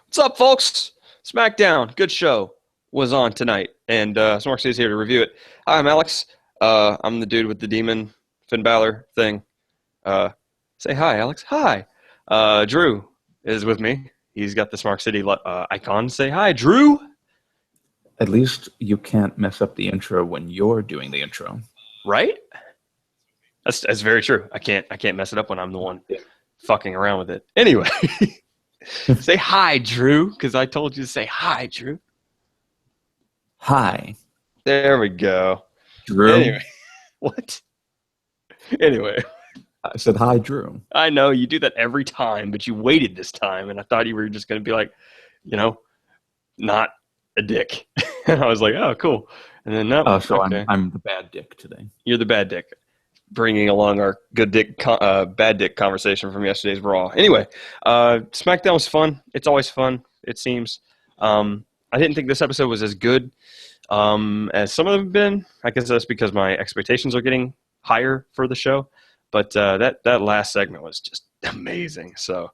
What's up, folks? SmackDown, good show, was on tonight, and Smark is here to review it. Hi, I'm Alex. I'm the dude with the demon Finn Balor thing. Say hi, Alex. Hi. Drew is with me. He's got the Smark City icon. Say hi, Drew. At least you can't mess up the intro when you're doing the intro. Right? That's very true. I can't mess it up when I'm the one fucking around with it. Anyway. Say hi, Drew, because I told you to say hi, Drew. Hi. There we go. Drew. Anyway. What? Anyway. I said hi, Drew. I know, you do that every time, but you waited this time, and I thought you were just going to be like, not a dick. And I was like, oh, cool. And then, no. So okay. I'm the bad dick today. You're the bad dick. Bringing along our good dick, bad dick conversation from yesterday's Raw. Anyway, SmackDown was fun. It's always fun, it seems. I didn't think this episode was as good as some of them have been. I guess that's because my expectations are getting higher for the show. But that last segment was just amazing. So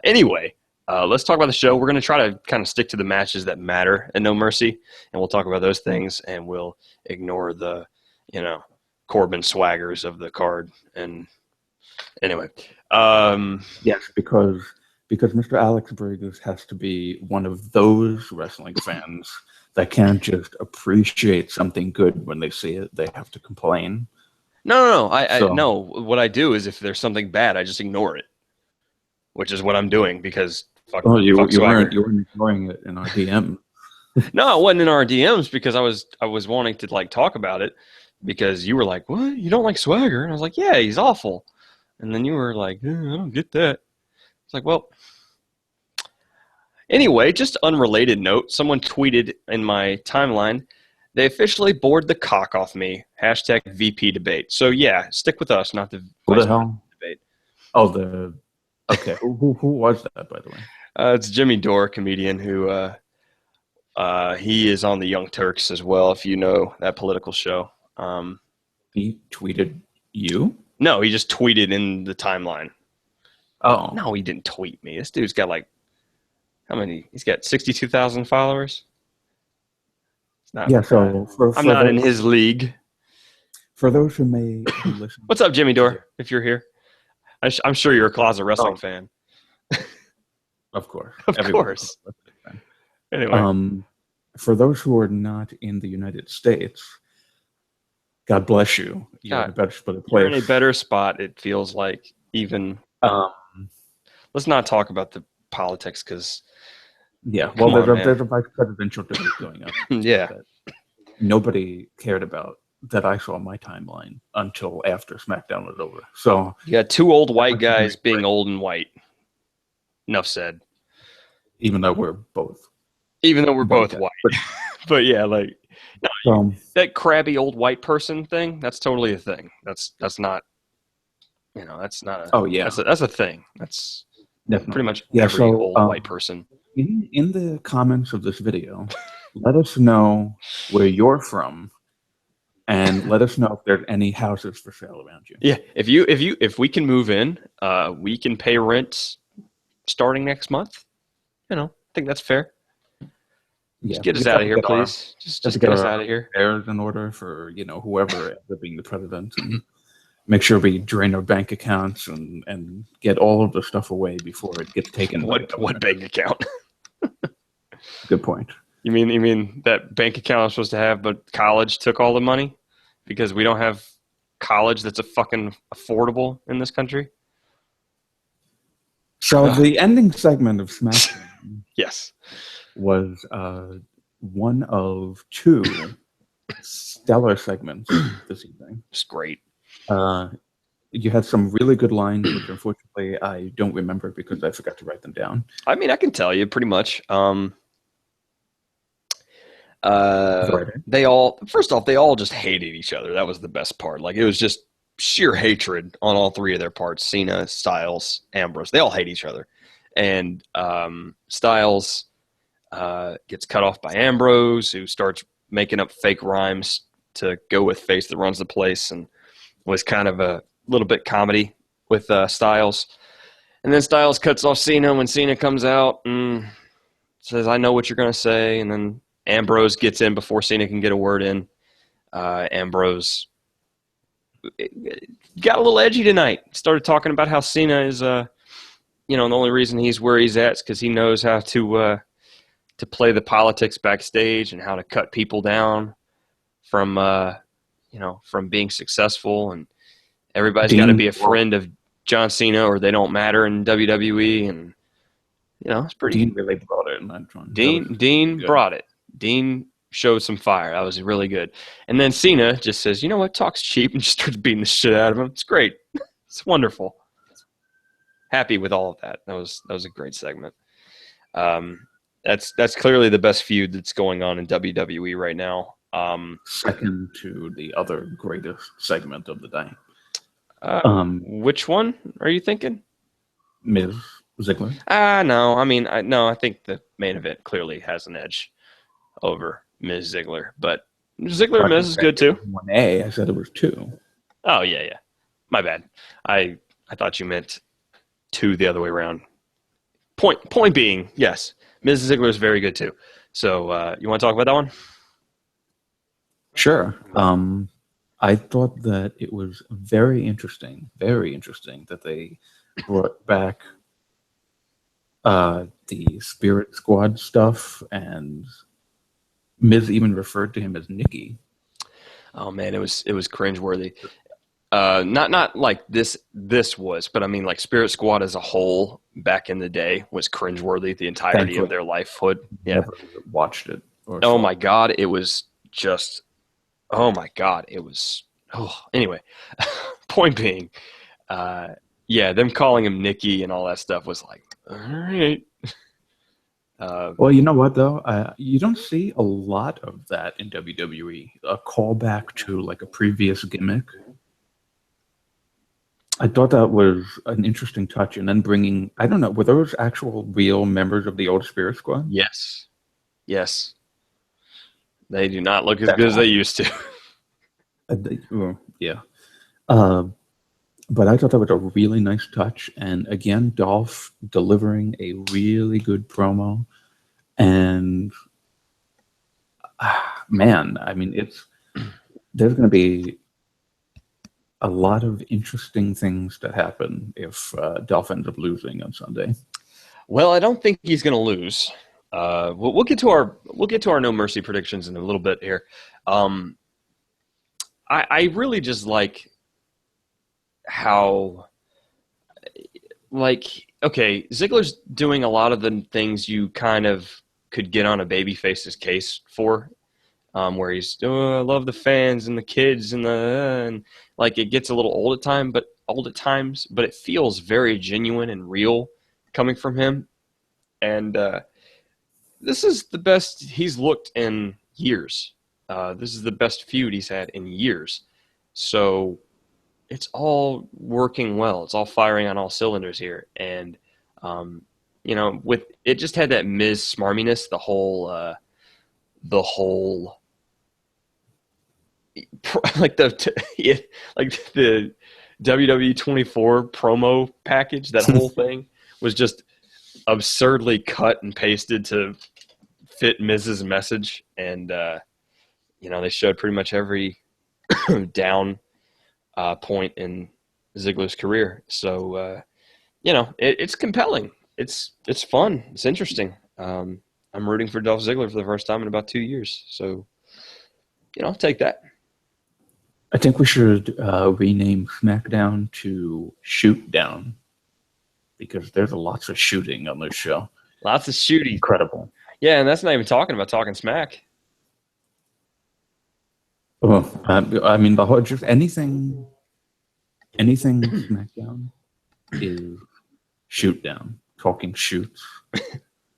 anyway, let's talk about the show. We're going to try to kind of stick to the matches that matter in No Mercy, and we'll talk about those things, and we'll ignore the, Corbin swaggers of the card. And anyway, yes, because Mr. Alex Briggs has to be one of those wrestling fans that can't just appreciate something good when they see it. They have to complain. No. No. What I do is if there's something bad, I just ignore it, which is what I'm doing because fuck. Oh, you fuck weren't ignoring it in our DM. No, it wasn't in our DMs because I was wanting to talk about it. Because you were like, what? You don't like Swagger? And I was like, yeah, he's awful. And then you were like, I don't get that. It's like, well, anyway, just unrelated note. Someone tweeted in my timeline, they officially bored the cock off me. Hashtag VP debate. So yeah, stick with us, not the What the hell? debate. Oh, okay. Who was that, by the way? It's Jimmy Dore, comedian who he is on the Young Turks as well. If you know that political show. He tweeted you? No, he just tweeted in the timeline. Oh. No, he didn't tweet me. This dude's got how many? He's got 62,000 followers. So I'm not in his league. For those who may be listening. What's up, Jimmy Dore, if you're here? I'm sure you're a closet wrestling fan. Of course. Of course. Anyway. For those who are not in the United States, God bless you. You're in a better spot. You're in a better spot, it feels like. Even let's not talk about the politics because there's a vice presidential debate going on. Yeah. Nobody cared about that I saw on my timeline until after SmackDown was over. So you got two old white guys being old and white. Enough said. Even though we're both white. But yeah, that crabby old white person thing, that's totally a thing. That's not, that's not a, oh yeah, that's a thing. That's definitely pretty much every old white person. In the comments of this video, let us know where you're from, and let us know if there's any houses for sale around you. Yeah, if we can move in, we can pay rent starting next month. I think that's fair. Just get us out of here, please. Just get us out of here. Affairs in order for whoever ends up being the president, and make sure we drain our bank accounts and get all of the stuff away before it gets taken. What bank account? Good point. You mean that bank account I was supposed to have, but college took all the money because we don't have college that's a fucking affordable in this country? So the ending segment of SmackDown yes, was one of two stellar segments this evening. Just great. You had some really good lines, which unfortunately I don't remember because I forgot to write them down. I mean, I can tell you pretty much. They all just hated each other. That was the best part. It was just sheer hatred on all three of their parts. Cena, Styles, Ambrose. They all hate each other. And Styles gets cut off by Ambrose, who starts making up fake rhymes to go with face that runs the place, and was kind of a little bit comedy with Styles. And then Styles cuts off Cena when Cena comes out. says, "I know what you're going to say," and then Ambrose gets in before Cena can get a word in. Ambrose got a little edgy tonight. Started talking about how Cena is, the only reason he's where he's at is because he knows how to play the politics backstage and how to cut people down from from being successful, and everybody's got to be a friend of John Cena or they don't matter in WWE, and it's pretty. Dean really brought it in that one. Dean brought it. Dean showed some fire. That was really good. And then Cena just says, "You know what? Talk's cheap," and just starts beating the shit out of him. It's great. It's wonderful. Happy with all of that. That was a great segment. That's clearly the best feud that's going on in WWE right now. Second to the other greatest segment of the day. Which one are you thinking? Miz Ziggler. No. I mean, I think the main event clearly has an edge over Miz Ziggler, but Ziggler and Miz is good too. 1A. I said it was 2. Oh yeah. My bad. I thought you meant 2 the other way around. Point being, yes, Miz Ziggler is very good too. So you want to talk about that one? Sure. I thought that it was very interesting that they brought back the Spirit Squad stuff, and Miz even referred to him as Nikki. Oh man, it was cringeworthy. Not like this was, but I mean like Spirit Squad as a whole back in the day was cringeworthy. The entirety of their life would. Yeah, never watched it. Oh my god, it was just. Oh my god, it was. Oh, anyway, point being, them calling him Nikki and all that stuff was like, all right. Well, you know what though, you don't see a lot of that in WWE. A callback to like a previous gimmick. I thought that was an interesting touch, and then bringing, I don't know, were those actual real members of the old Spirit Squad? Yes. They do not look as good as they used to. Yeah. But I thought that was a really nice touch. And again, Dolph delivering a really good promo. And man, I mean, there's going to be a lot of interesting things that happen if Dolph ends up losing on Sunday. Well, I don't think he's going to lose. We'll get to our No Mercy predictions in a little bit here. I really just like how, Ziggler's doing a lot of the things you kind of could get on a babyface's case for, where he's, I love the fans and the kids and like it gets a little old at times, but it feels very genuine and real coming from him. And this is the best he's looked in years. This is the best feud he's had in years. So it's all working well. It's all firing on all cylinders here. And, with it just had that Miz smarminess, the whole like the WWE 24 promo package, that whole thing was just absurdly cut and pasted to fit Miz's message. And, they showed pretty much every down point in Ziggler's career. So, it's compelling. It's fun. It's interesting. I'm rooting for Dolph Ziggler for the first time in about 2 years. So, take that. I think we should rename SmackDown to Shoot Down, because there's lots of shooting on this show. Lots of shooting. Incredible. Yeah, and that's not even talking smack. Oh, I mean, the whole just anything SmackDown is shoot down. Talking shoots,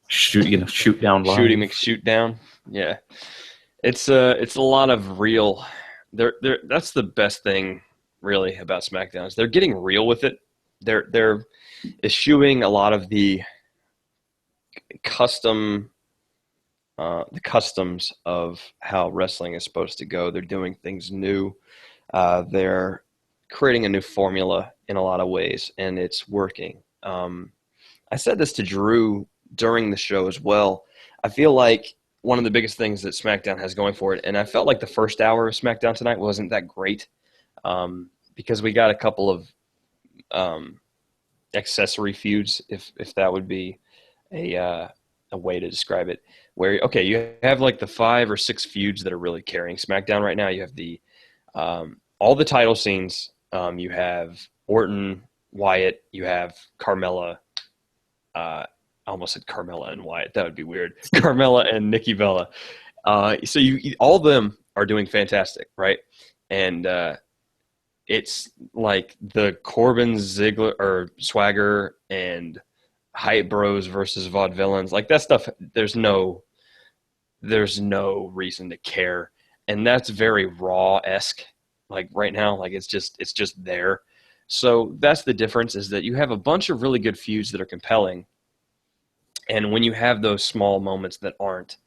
shoot down live. Shooting McShoot down. Yeah, it's a lot of real. That's the best thing really about SmackDown is they're getting real with it. They're eschewing a lot of the customs of how wrestling is supposed to go. They're doing things new. They're creating a new formula in a lot of ways, and it's working. I said this to Drew during the show as well. I feel like one of the biggest things that SmackDown has going for it, and I felt like the first hour of SmackDown tonight wasn't that great, because we got a couple of accessory feuds, if that would be a way to describe it. Where you have like the 5 or 6 feuds that are really carrying SmackDown right now. You have the all the title scenes. You have Orton, Wyatt. You have Carmella. I almost said Carmella and Wyatt. That would be weird. Carmella and Nikki Bella. So all of them are doing fantastic, right? And it's like the Corbin, Ziggler, or Swagger and Hype Bros versus Vaudevillains. Like that stuff, there's no reason to care. And that's very Raw-esque. Like right now, like it's just there. So that's the difference, is that you have a bunch of really good feuds that are compelling. And when you have those small moments that aren't,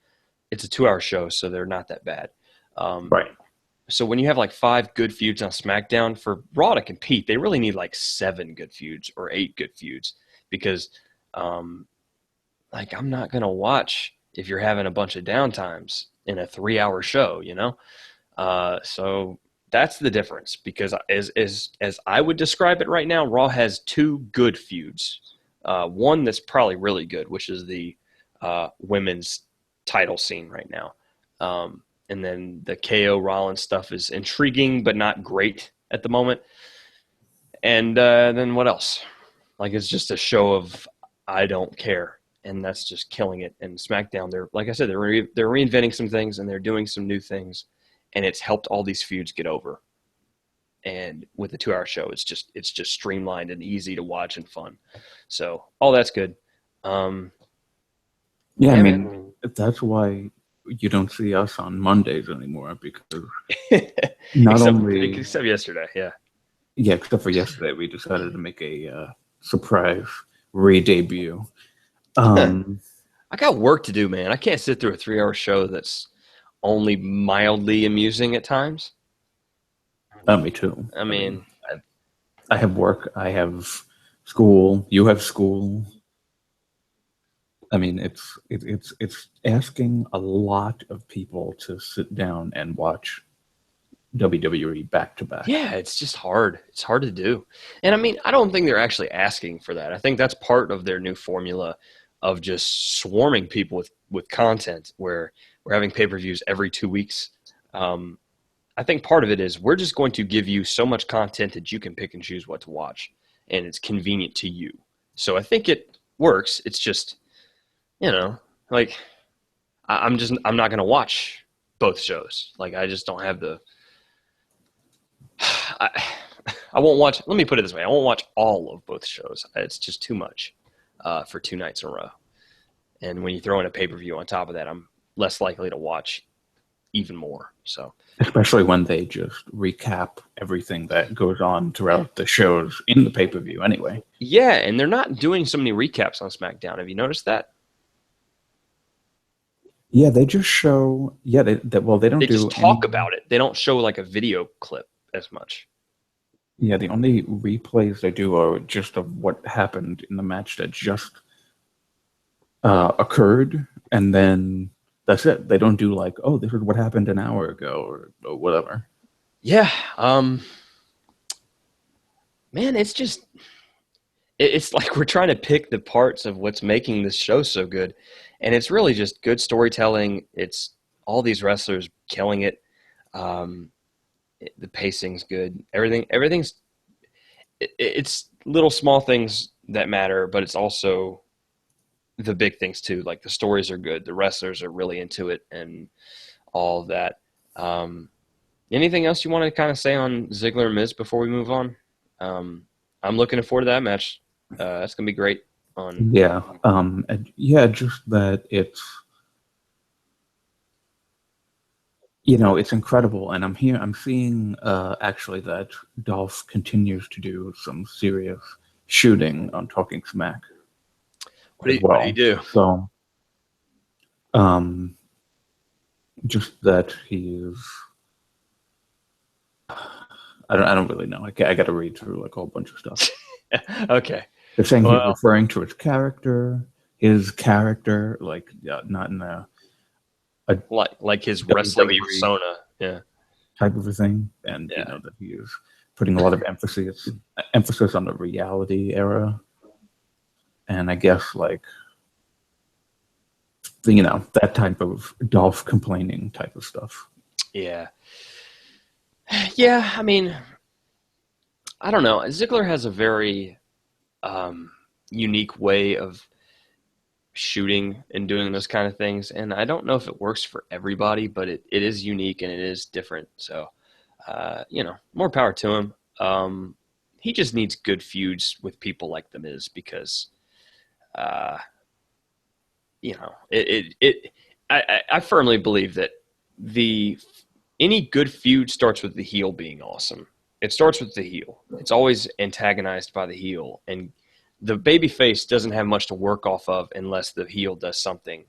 it's a 2-hour show, so they're not that bad. Right. So when you have like 5 good feuds on SmackDown, for Raw to compete, they really need like 7 good feuds or 8 good feuds, because like I'm not going to watch if you're having a bunch of downtimes in a 3-hour show, you know? So that's the difference, because as I would describe it right now, Raw has 2 good feuds. One that's probably really good, which is the women's title scene right now. And then the KO Rollins stuff is intriguing, but not great at the moment. And then what else? Like, it's just a show of I don't care, and that's just killing it. And SmackDown, they're like I said, they're reinventing some things, and they're doing some new things, and it's helped all these feuds get over. And with the 2-hour show, it's just streamlined and easy to watch and fun. So all that's good. Yeah, I mean, that's why you don't see us on Mondays anymore, because except yesterday, yeah. Yeah, except for yesterday, we decided to make a surprise re-debut. I got work to do, man. I can't sit through a 3-hour show that's only mildly amusing at times. Me too. I mean, I have work. I have school. You have school. I mean, it's asking a lot of people to sit down and watch WWE back to back. Yeah, it's just hard. It's hard to do. And I mean, I don't think they're actually asking for that. I think that's part of their new formula of just swarming people with content, where we're having pay-per-views every 2 weeks. I think part of it is we're just going to give you so much content that you can pick and choose what to watch, and it's convenient to you. So I think it works. It's just, like I'm not going to watch both shows. Like I just don't have the. I won't watch. Let me put it this way: I won't watch all of both shows. It's just too much for 2 nights in a row. And when you throw in a pay-per-view on top of that, I'm less likely to watch even more. So, especially when they just recap everything that goes on throughout the shows in the pay-per-view anyway. Yeah, and they're not doing so many recaps on SmackDown. Have you noticed that? Yeah, they just show. Yeah, they don't. They just talk about it. They don't show like a video clip as much. Yeah, the only replays they do are just of what happened in the match that just occurred, and then that's it. They don't do like, oh, this is what happened an hour ago or whatever. Yeah, man, it's like we're trying to pick the parts of what's making this show so good, and it's really just good storytelling. It's all these wrestlers killing it. The pacing's good. Everything's. It's little small things that matter, but it's also the big things too. Like the stories are good, the wrestlers are really into it, and all of that. Anything else you want to kind of say on Ziggler and Miz before we move on? I'm looking forward to that match. That's gonna be great. Just that it's. It's incredible, and I'm seeing actually that Dolph continues to do some serious shooting on Talking Smack. What do you do? So, just that he's. I don't really know. I got to read through like a whole bunch of stuff. Okay. They're saying he's referring to his character. his character, like not in a like his wrestling WWE persona, yeah, type of a thing, and yeah, that he is putting a lot of emphasis on the reality era, and I guess like that type of Dolph complaining type of stuff. yeah. I mean, I don't know. Ziggler has a very unique way of shooting and doing those kind of things, and I don't know if it works for everybody, but it is unique and it is different. So, more power to him. He just needs good feuds with people like The Miz because, I firmly believe that any good feud starts with the heel being awesome. It starts with the heel. It's always antagonized by the heel, and the babyface doesn't have much to work off of unless the heel does something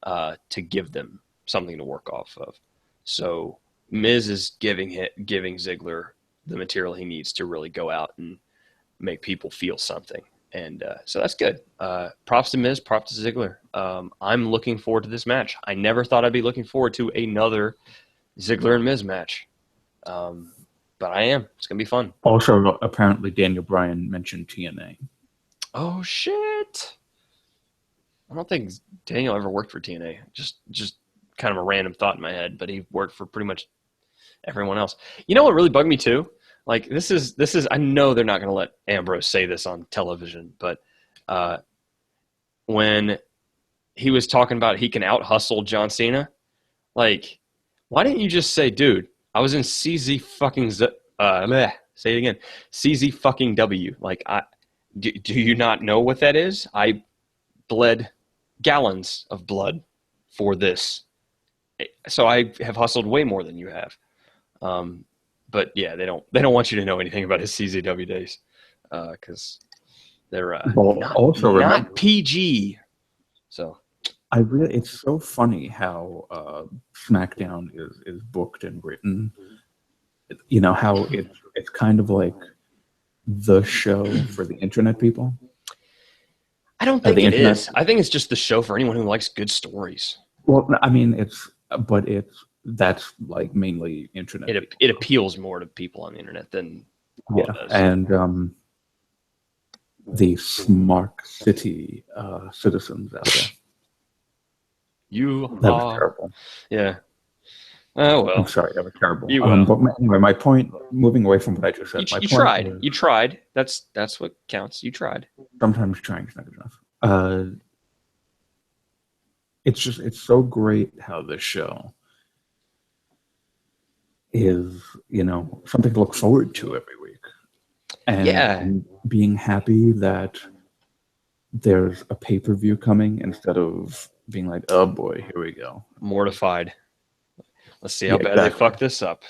to give them something to work off of. So Miz is giving Ziggler the material he needs to really go out and make people feel something. And so that's good. Props to Miz, props to Ziggler. I'm looking forward to this match. I never thought I'd be looking forward to another Ziggler and Miz match. But I am. It's going to be fun. Also, apparently Daniel Bryan mentioned TNA. Oh, shit. I don't think Daniel ever worked for TNA. Just kind of a random thought in my head, but he worked for pretty much everyone else. You know what really bugged me too? Like this is I know they're not going to let Ambrose say this on television, but when he was talking about he can out-hustle John Cena, like, why didn't you just say, dude, I was in CZ fucking say it again, CZ fucking W. Like, do you not know what that is? I bled gallons of blood for this, so I have hustled way more than you have. But yeah, they don't want you to know anything about his CZW days because they're not PG. So it's so funny how SmackDown is booked and written. You know how it's kind of like the show for the internet people. I don't think it is. I think it's just the show for anyone who likes good stories. Well, I mean, that's like mainly internet. It appeals more to people on the internet than it does. And the Smark City citizens out there. That was terrible. Yeah. Oh well. I'm sorry, that was terrible. But anyway, my point. Moving away from what I just said, you tried. You tried. That's what counts. You tried. Sometimes trying is not good enough. It's so great how this show is, something to look forward to every week. And being happy that there's a pay-per-view coming instead of being like, oh boy, here we go. Mortified. Let's see how bad they fuck this up.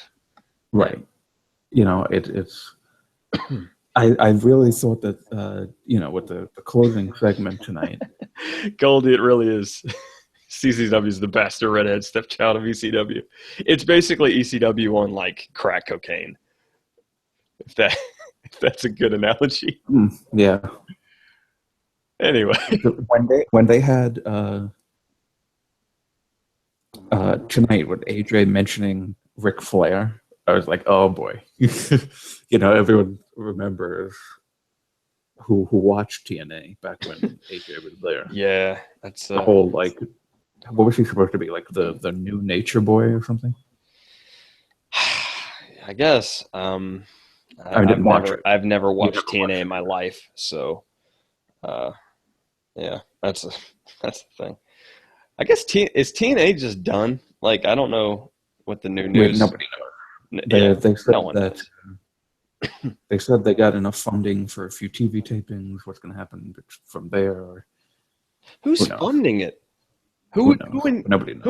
Right. It's I really thought that, with the closing segment tonight. Goldie, it really is. CCW is the bastard redhead stepchild of ECW. It's basically ECW on like crack cocaine. If that's a good analogy. Yeah. Anyway, when they had tonight with AJ mentioning Ric Flair, I was like, oh boy. Everyone remembers who watched TNA back when AJ was there. Yeah, that's the whole like. What was he supposed to be, like the new Nature Boy or something? I guess. I've never watched TNA in my life, so yeah, that's the thing. I guess is TNA just done? Like, I don't know what the new news. Nobody knows. They said that they said they got enough funding for a few TV tapings. What's going to happen from there? Who's funding it? Who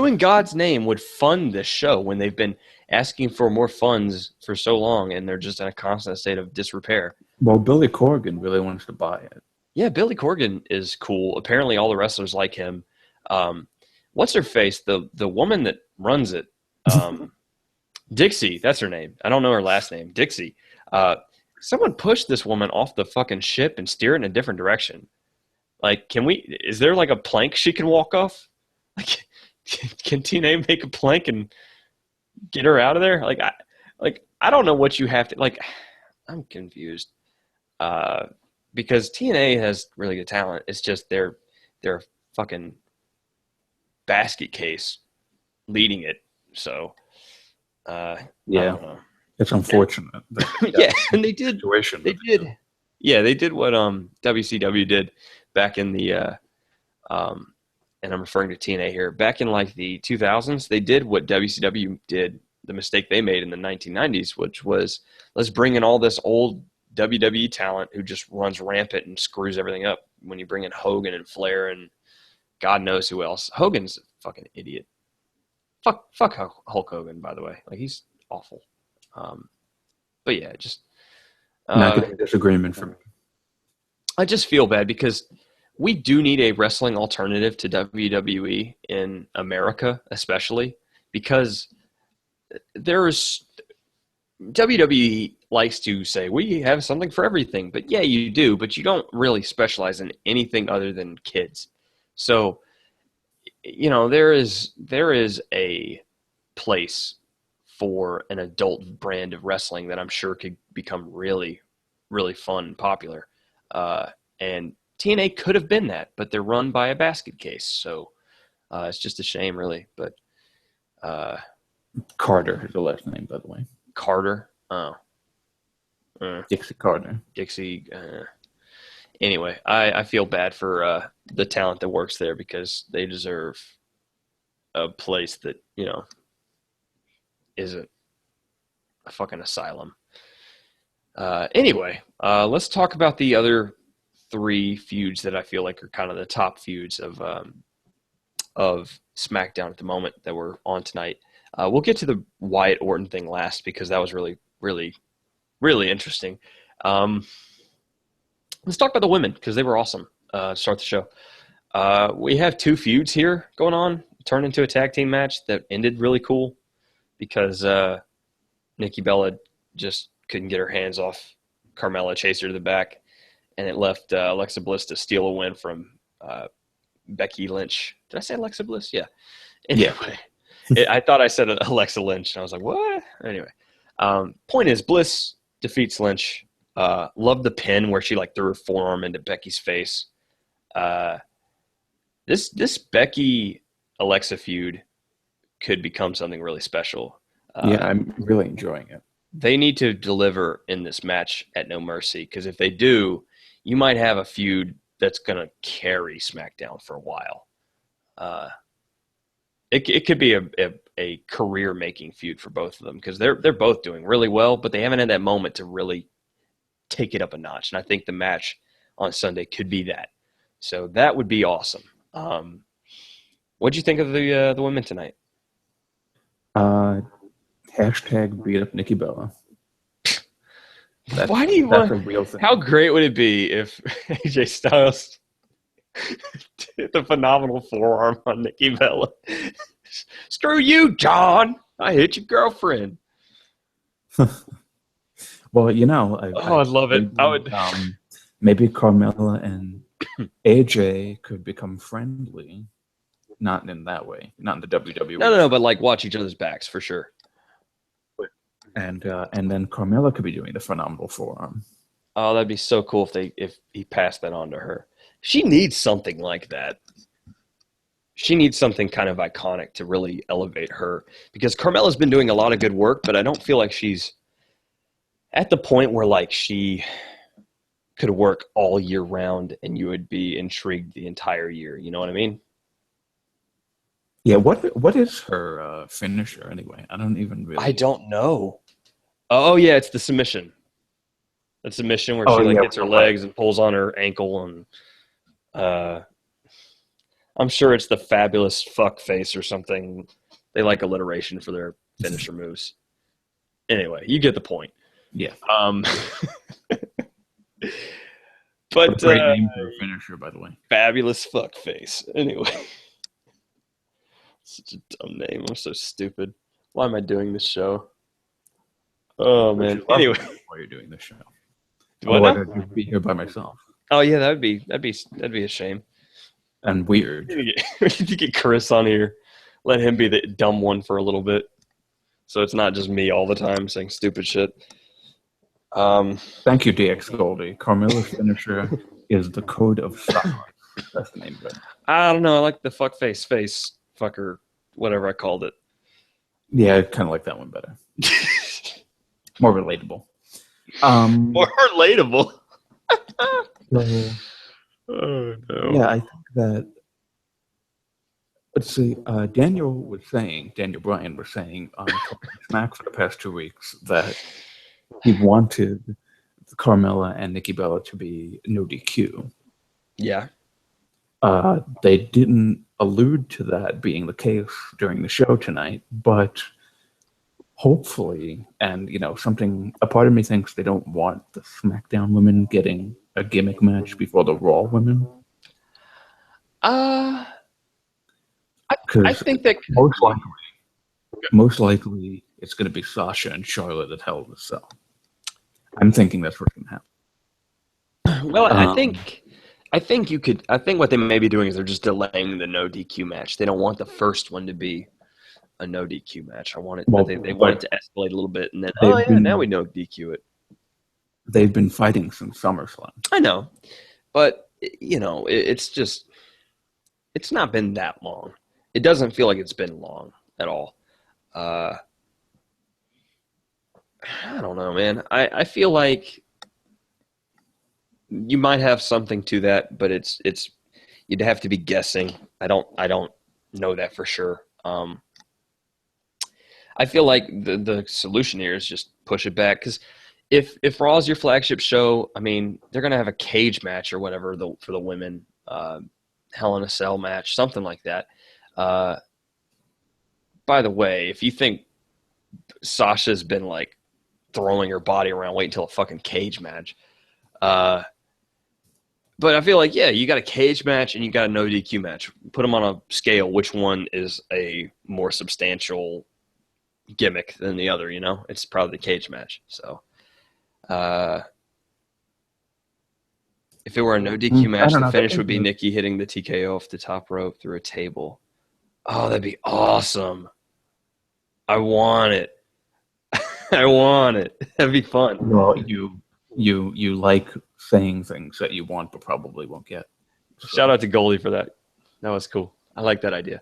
in God's name would fund this show when they've been asking for more funds for so long and they're just in a constant state of disrepair? Well, Billy Corgan really wants to buy it. Yeah, Billy Corgan is cool. Apparently all the wrestlers like him. What's her face? The woman that runs it, Dixie, that's her name. I don't know her last name. Dixie. Someone pushed this woman off the fucking ship and steer it in a different direction. Like, is there like a plank she can walk off? Like, can TNA make a plank and get her out of there? I don't know what you have to, like, I'm confused. Because TNA has really good talent. It's just they're a fucking basket case leading it. So, I don't know. It's unfortunate. Yeah, and they did. Situation They did. Yeah, they did what WCW did back in the and I'm referring to TNA here. Back in like the 2000s, they did what WCW did. The mistake they made in the 1990s, which was let's bring in all this old WWE talent who just runs rampant and screws everything up. When you bring in Hogan and Flair and God knows who else. Hogan's a fucking idiot. Fuck Hulk Hogan, by the way. Like, he's awful. But yeah, just not getting a disagreement from me. I just feel bad because we do need a wrestling alternative to WWE in America, especially because WWE likes to say we have something for everything, but yeah, you do, but you don't really specialize in anything other than kids. So, there is a place for an adult brand of wrestling that I'm sure could become really, really fun and popular. And TNA could have been that, but they're run by a basket case. So it's just a shame, really. But Carter is the last name, by the way. Carter? Oh. Dixie Carter. Dixie. Anyway, I feel bad for the talent that works there because they deserve a place that, isn't a fucking asylum. Anyway, let's talk about the other 3 feuds that I feel like are kind of the top feuds of SmackDown at the moment that we're on tonight. We'll get to the Wyatt Orton thing last because that was really, really, really interesting. Let's talk about the women because they were awesome to start the show. We have 2 feuds here going on, turned into a tag team match that ended really cool because Nikki Bella just couldn't get her hands off Carmella, chased her to the back, and it left Alexa Bliss to steal a win from Becky Lynch. Did I say Alexa Bliss? Yeah. Anyway, I thought I said Alexa Lynch, and I was like, what? Anyway, point is, Bliss defeats Lynch. Loved the pin where she threw her forearm into Becky's face. This Becky Alexa feud could become something really special. I'm really enjoying it. They need to deliver in this match at No Mercy because if they do, you might have a feud that's going to carry SmackDown for a while. It could be a career-making feud for both of them because they're both doing really well, but they haven't had that moment to really take it up a notch. And I think the match on Sunday could be that. So that would be awesome. What'd you think of the women tonight? Hashtag beat up Nikki Bella. Why do you want? A real thing. How great would it be if AJ Styles did the phenomenal forearm on Nikki Bella? Screw you, John! I hit your girlfriend. Well, I'd love it. I would. Maybe Carmella and AJ could become friendly. Not in that way. Not in the WWE. No, but watch each other's backs for sure. And then Carmella could be doing the phenomenal forearm. Oh, that'd be so cool if he passed that on to her. She needs something like that. She needs something kind of iconic to really elevate her because Carmella's been doing a lot of good work, but I don't feel like she's at the point where she could work all year round and you would be intrigued the entire year. You know what I mean? Yeah. What is her finisher anyway? I don't even really. I don't know. Oh yeah, it's the submission. The submission where she gets her legs and pulls on her ankle and I'm sure it's the fabulous fuck face or something. They like alliteration for their finisher moves. Anyway, you get the point. Yeah. But great name for a finisher, by the way. Fabulous fuck face. Anyway. Such a dumb name. I'm so stupid. Why am I doing this show? Oh man. Anyway, why you're doing this show? What? I'd be here by myself. Oh yeah, that'd be a shame. and weird. We need to get Chris on here. Let him be the dumb one for a little bit, so it's not just me all the time saying stupid shit. Thank you, DX Goldie. Carmella's finisher is the Code of Silence. That's the name of it. I don't know. I like the face fucker, whatever I called it. Yeah, I kind of like that one better. More relatable. More relatable. So, Oh no. yeah, I think that. Let's see. Daniel Bryan was saying on Smack for the past 2 weeks that he wanted Carmella and Nikki Bella to be no DQ. Yeah. They didn't allude to that being the case during the show tonight, but hopefully, and a part of me thinks they don't want the SmackDown women getting a gimmick match before the Raw women. I think that most likely it's going to be Sasha and Charlotte at Hell in a Cell. I'm thinking that's what's going to happen. Well, I think you could. I think what they may be doing is they're just delaying the no DQ match. They don't want the first one to be a no DQ match. I want it. They want it to escalate a little bit, and then now we no DQ it. They've been fighting since SummerSlam. I know, but it's just it's not been that long. It doesn't feel like it's been long at all. I don't know, man. I feel like you might have something to that, but it's you'd have to be guessing. I don't know that for sure. I feel like the solution here is just push it back, because if Raw's your flagship show, I mean, they're gonna have a cage match or whatever for the women, Hell in a Cell match, something like that. By the way, if you think Sasha's been like throwing her body around, wait until a fucking cage match. But I feel like, yeah, you got a cage match and you got a no DQ match. Put them on a scale. Which one is a more substantial gimmick than the other? It's probably the cage match. So, if it were a no DQ match, the finish would be Nikki hitting the TKO off the top rope through a table. Oh, that'd be awesome. I want it. I want it. That'd be fun. Well, you like saying things that you want but probably won't get. So. Shout out to Goldie for that. That was cool. I like that idea.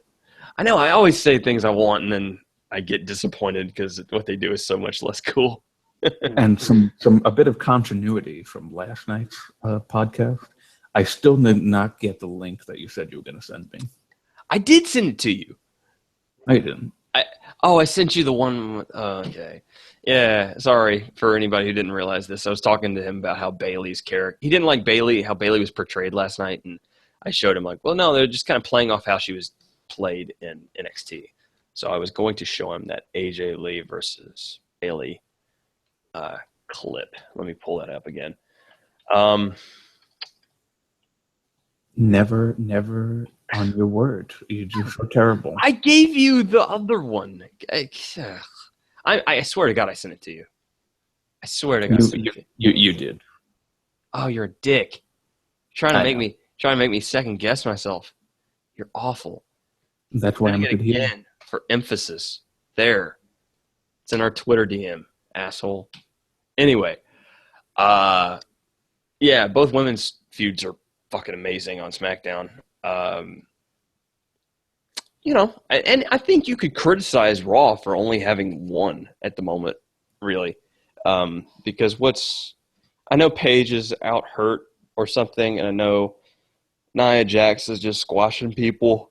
I know I always say things I want and then I get disappointed because what they do is so much less cool. And a bit of continuity from last night's podcast. I still did not get the link that you said you were going to send me. I did send it to you. I didn't. I sent you the one. Okay. Yeah, sorry for anybody who didn't realize this. I was talking to him about how Bailey's character. He didn't like how Bailey was portrayed last night, and I showed him well, no, they're just kind of playing off how she was played in NXT. So I was going to show him that AJ Lee versus Bailey clip. Let me pull that up again. Never on your word. You're just so terrible. I gave you the other one. I swear to God, I sent it to you. I swear to God, you did. Oh, you're a dick. Trying to make me second guess myself. You're awful. That's why I'm good here. Again, for emphasis. There. It's in our Twitter DM, asshole. Anyway, yeah, both women's feuds are fucking amazing on SmackDown. And I think you could criticize Raw for only having one at the moment, really. Because I know Paige is out hurt or something, and I know Nia Jax is just squashing people.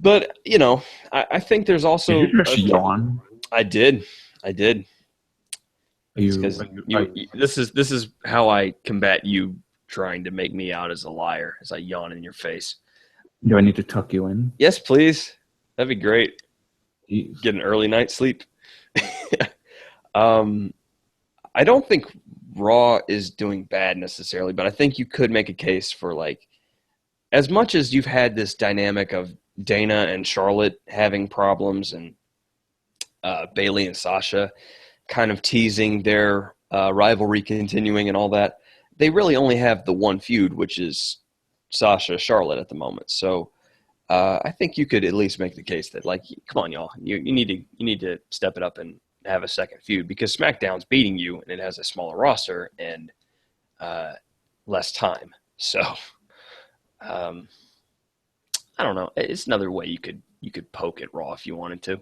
But, I think there's also... Did you just yawn? I did. This is how I combat you trying to make me out as a liar, as I yawn in your face. Do I need to tuck you in? Yes, please. That'd be great. Jeez. Get an early night sleep. I don't think Raw is doing bad necessarily, but I think you could make a case for as much as you've had this dynamic of Dana and Charlotte having problems and Bailey and Sasha kind of teasing their rivalry continuing and all that, they really only have the one feud, which is Sasha Charlotte at the moment. So I think you could at least make the case that, like, come on, y'all, you need to step it up and have a second feud, because SmackDown's beating you and it has a smaller roster and less time. So I don't know. It's another way you could poke at Raw if you wanted to.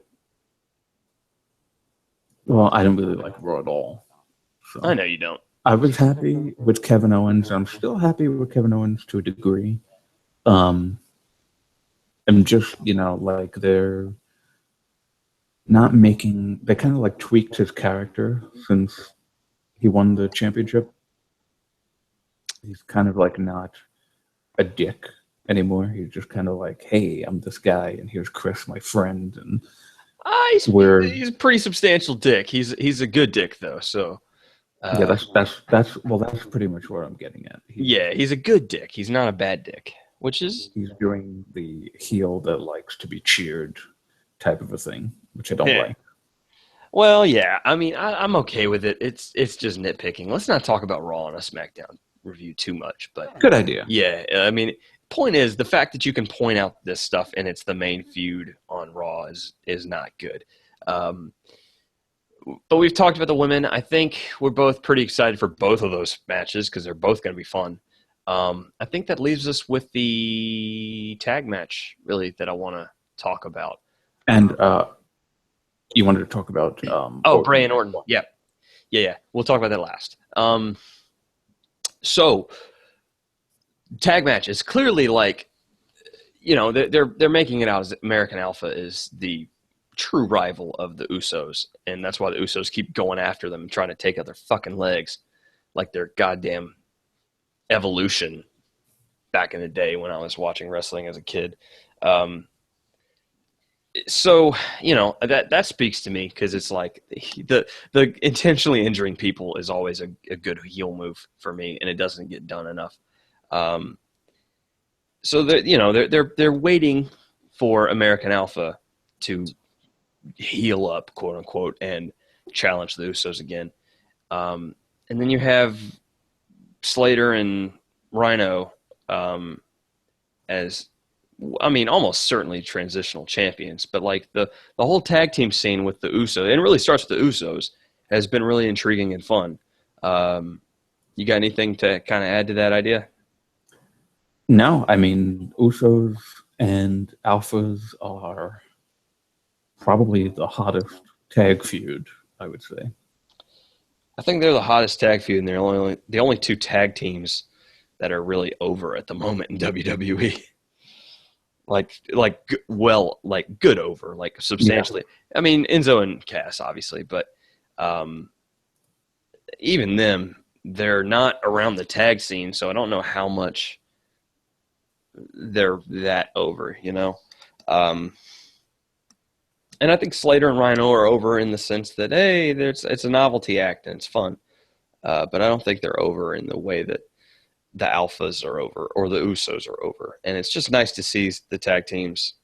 Well, I don't really like Raw at all. So. I know you don't. I was happy with Kevin Owens. I'm still happy with Kevin Owens to a degree. And just, like they're not making, they kind of like tweaked his character since he won the championship. He's kind of like not a dick anymore. He's just kind of like, hey, I'm this guy, and here's Chris, my friend. And he's a pretty substantial dick. He's a good dick though. So yeah, that's pretty much what I'm getting at. He's a good dick. He's not a bad dick. He's doing the heel that likes to be cheered type of a thing, which I don't like. Well, yeah. I mean, I'm okay with it. It's just nitpicking. Let's not talk about Raw and a SmackDown review too much. But good idea. Yeah, I mean, point is, the fact that you can point out this stuff and it's the main feud on Raw is not good. But we've talked about the women. I think we're both pretty excited for both of those matches because they're both going to be fun. I think that leaves us with the tag match, really, that I want to talk about. And you wanted to talk about... Bray and Orton. Yeah. We'll talk about that last. So, tag match is clearly like, they're making it out as American Alpha is the true rival of the Usos, and that's why the Usos keep going after them and trying to take out their fucking legs like their goddamn Evolution back in the day when I was watching wrestling as a kid. So, that speaks to me because it's like the intentionally injuring people is always a good heel move for me, and it doesn't get done enough. So they're waiting for American Alpha to heal up, quote unquote, and challenge the Usos again. And then you have Slater and Rhino as, I mean, almost certainly transitional champions, but like the whole tag team scene with the Usos, and it really starts with the Usos, has been really intriguing and fun. You got anything to kind of add to that idea? No, I mean, Usos and Alphas are probably the hottest tag feud, I would say. I think they're the hottest tag feud, and they're the only two tag teams that are really over at the moment in WWE. Good over, like substantially. Yeah. I mean, Enzo and Cass, obviously, but even them, they're not around the tag scene, so I don't know how much they're that over, And I think Slater and Rhino are over in the sense that, hey, it's a novelty act and it's fun. But I don't think they're over in the way that the Alphas are over or the Usos are over. And it's just nice to see the tag teams.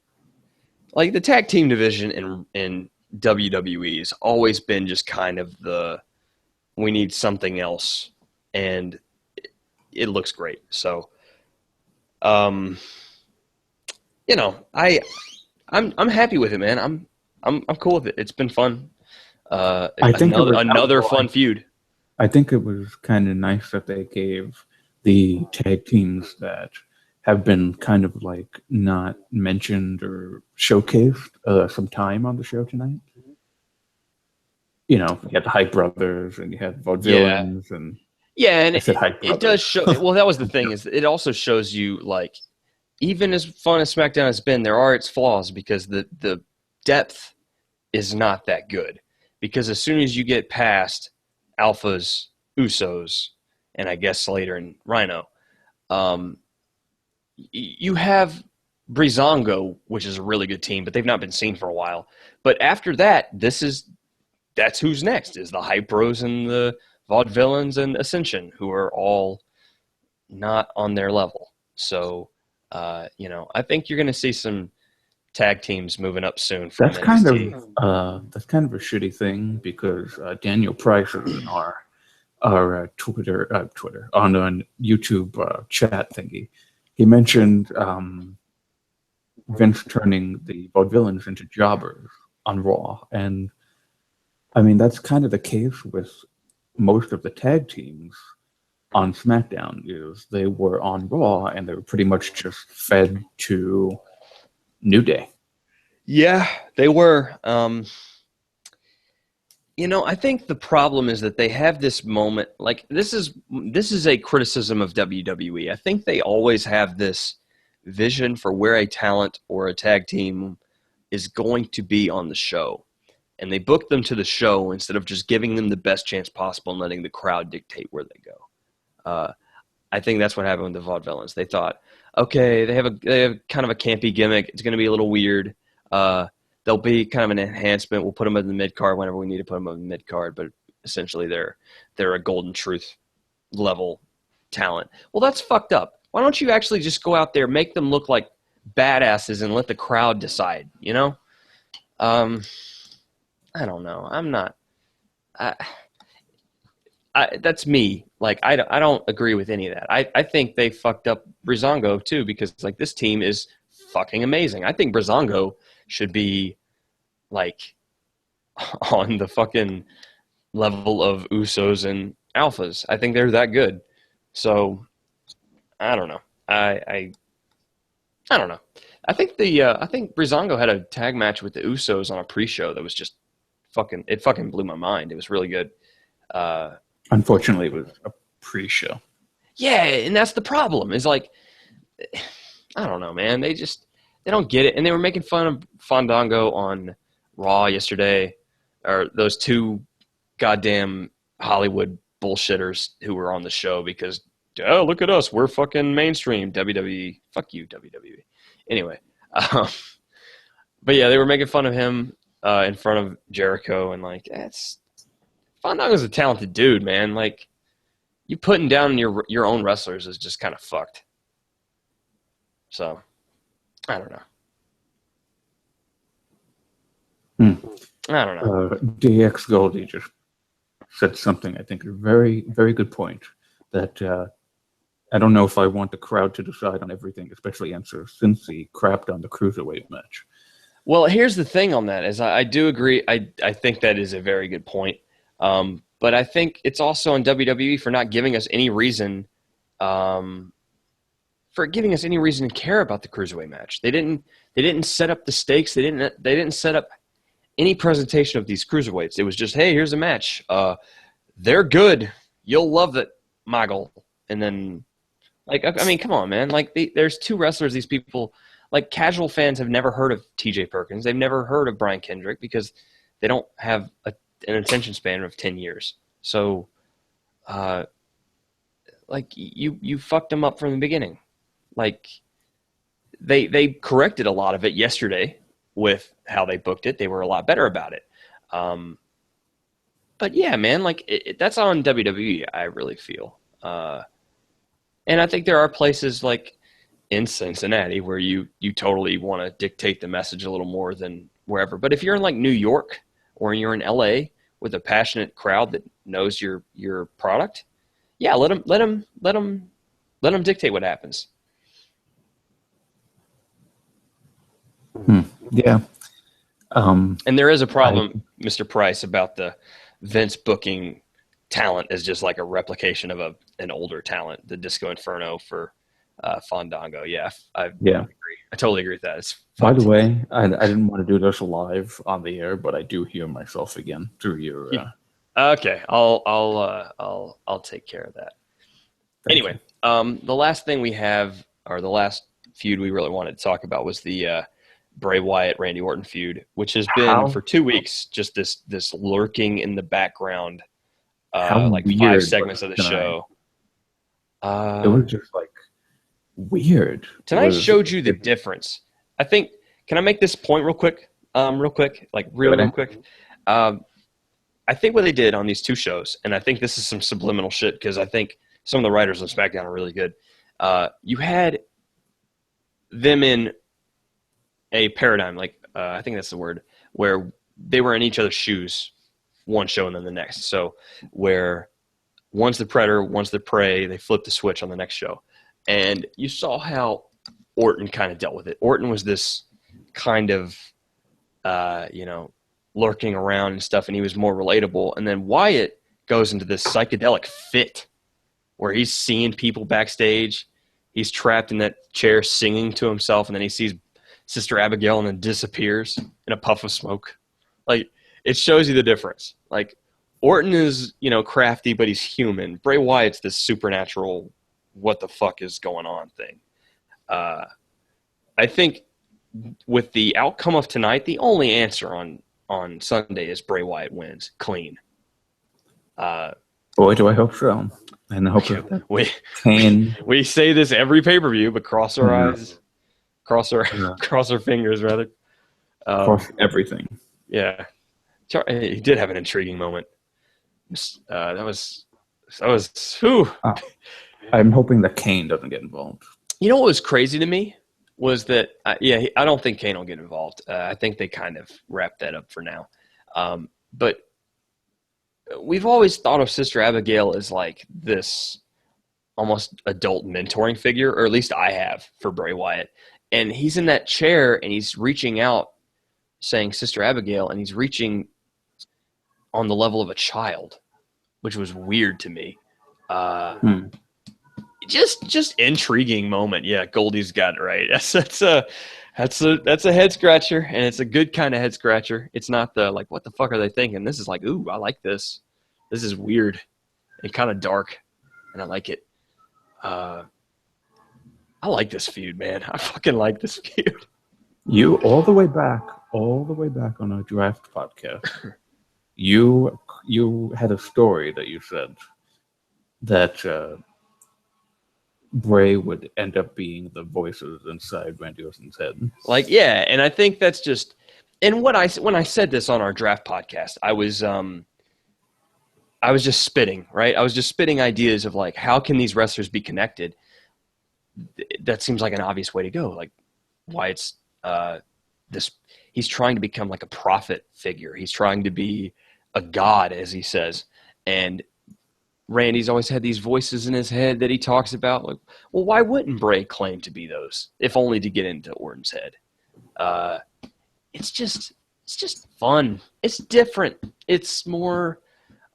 Like, the tag team division in WWE has always been just kind of we need something else. And it looks great. So, I'm happy with it, man. I'm cool with it. It's been fun. I think another fun feud. I think it was kind of nice that they gave the tag teams that have been kind of like not mentioned or showcased some time on the show tonight. You had the Hype Brothers and you had Vaudevillains and it does show. Well, that was the thing, is it also shows you, like, even as fun as SmackDown has been, there are its flaws because the depth is not that good. Because as soon as you get past Alphas, Usos, and I guess Slater and Rhino, you have Breezango, which is a really good team, but they've not been seen for a while. But after that, that's who's next, is the Hype Bros and the Vaudevillains and Ascension, who are all not on their level. So, I think you're going to see some tag teams moving up soon. That's kind of a shitty thing because Daniel Price is in our our Twitter on YouTube chat thingy. He mentioned Vince turning the vaudevillains into jobbers on Raw, and I mean that's kind of the case with most of the tag teams on SmackDown. Is they were on Raw and they were pretty much just fed to New Day. Yeah, they were. I think the problem is that they have this moment. Like this is a criticism of WWE. I think they always have this vision for where a talent or a tag team is going to be on the show, and they book them to the show instead of just giving them the best chance possible and letting the crowd dictate where they go. I think that's what happened with the Vaudevillains. They thought, okay, they have kind of a campy gimmick. It's going to be a little weird. They'll be kind of an enhancement. We'll put them in the mid card whenever we need to put them in the mid card, but essentially they're a Golden Truth level talent. Well, that's fucked up. Why don't you actually just go out there, make them look like badasses, and let the crowd decide? I don't know. I'm not. That's me. Like I don't agree with any of that. I think they fucked up Breezango too, because like this team is fucking amazing. I think Breezango should be like on the fucking level of Usos and Alphas. I think they're that good. So I don't know. I don't know. I think I think Breezango had a tag match with the Usos on a pre-show that was just fucking blew my mind. It was really good. Unfortunately, it was a pre-show. Yeah, and that's the problem. Is like, I don't know, man. They don't get it. And they were making fun of Fandango on Raw yesterday, or those two goddamn Hollywood bullshitters who were on the show because, oh, look at us. We're fucking mainstream. WWE. Fuck you, WWE. Anyway. But yeah, they were making fun of him in front of Jericho, and like, Fandango's a talented dude, man. Like, you putting down your own wrestlers is just kind of fucked. So, I don't know. I don't know. DX Goldie just said something I think is a very, very good point. That I don't know if I want the crowd to decide on everything, especially since he crapped on the Cruiserweight match. Well, here's the thing on that is I do agree. I think that is a very good point. But I think it's also on WWE for not giving us any reason to care about the Cruiserweight match. They didn't set up the stakes. They didn't set up any presentation of these cruiserweights. It was just, hey, here's a match. They're good. You'll love it, Michael. And then, like, I mean, come on, man. Like, there's two wrestlers. These people, like, casual fans have never heard of T.J. Perkins. They've never heard of Brian Kendrick because they don't have an attention span of 10 years. So, like, you fucked them up from the beginning. Like, they corrected a lot of it yesterday with how they booked it. They were a lot better about it. But yeah, man, like that's on WWE, I really feel. And I think there are places like in Cincinnati where you totally want to dictate the message a little more than wherever. But if you're in like New York or you're in LA with a passionate crowd that knows your product, yeah, let them dictate what happens. Yeah. And there is a problem, Mr. Price, about the Vince booking talent as just like a replication of an older talent, the Disco Inferno for Fandango. Yeah, I agree. I totally agree with that. By the way, I didn't want to do this live on the air, but I do hear myself again through your. Okay, I'll take care of that. Anyway, the last thing we have, or the last feud we really wanted to talk about was the Bray Wyatt Randy Orton feud, which has been for 2 weeks just this lurking in the background, like 5 segments of the show. It was just like weird. Tonight showed you the difference. I think. Can I make this point real quick? Real quick. I think what they did on these two shows, and I think this is some subliminal shit because I think some of the writers on SmackDown are really good. You had them in a paradigm, like I think that's the word, where they were in each other's shoes, one show and then the next. So where one's the predator, one's the prey. They flip the switch on the next show. And you saw how Orton kind of dealt with it. Orton was this kind of, lurking around and stuff, and he was more relatable. And then Wyatt goes into this psychedelic fit where he's seeing people backstage. He's trapped in that chair singing to himself, and then he sees Sister Abigail and then disappears in a puff of smoke. Like, it shows you the difference. Like, Orton is, crafty, but he's human. Bray Wyatt's this supernatural, what the fuck is going on thing. I think with the outcome of tonight, the only answer on Sunday is Bray Wyatt wins clean. Boy, do I hope so. And I hope we say this every pay-per-view, but cross our eyes, cross our fingers, rather. Cross everything. Yeah. He did have an intriguing moment. That was whew. I'm hoping that Kane doesn't get involved. You know what was crazy to me was that, I don't think Kane will get involved. I think they kind of wrapped that up for now. But we've always thought of Sister Abigail as like this almost adult mentoring figure, or at least I have for Bray Wyatt. And he's in that chair and he's reaching out saying Sister Abigail, and he's reaching on the level of a child, which was weird to me. Just intriguing moment. Yeah, Goldie's got it right. That's a head scratcher, and it's a good kind of head scratcher. It's not the like, what the fuck are they thinking? This is like, ooh, I like this. This is weird and kind of dark, and I like it. I like this feud, man. I fucking like this feud. You all the way back on a draft podcast. You had a story that you said that Bray would end up being the voices inside Randy Orton's head. Like, yeah, and I think that's just, and when I said this on our draft podcast, I was just spitting, right? I was just spitting ideas of like, how can these wrestlers be connected? That seems like an obvious way to go. Like, Wyatt's he's trying to become like a prophet figure. He's trying to be a god, as he says, and Randy's always had these voices in his head that he talks about. Like, well, why wouldn't Bray claim to be those, if only to get into Orton's head? It's just fun. It's different. It's more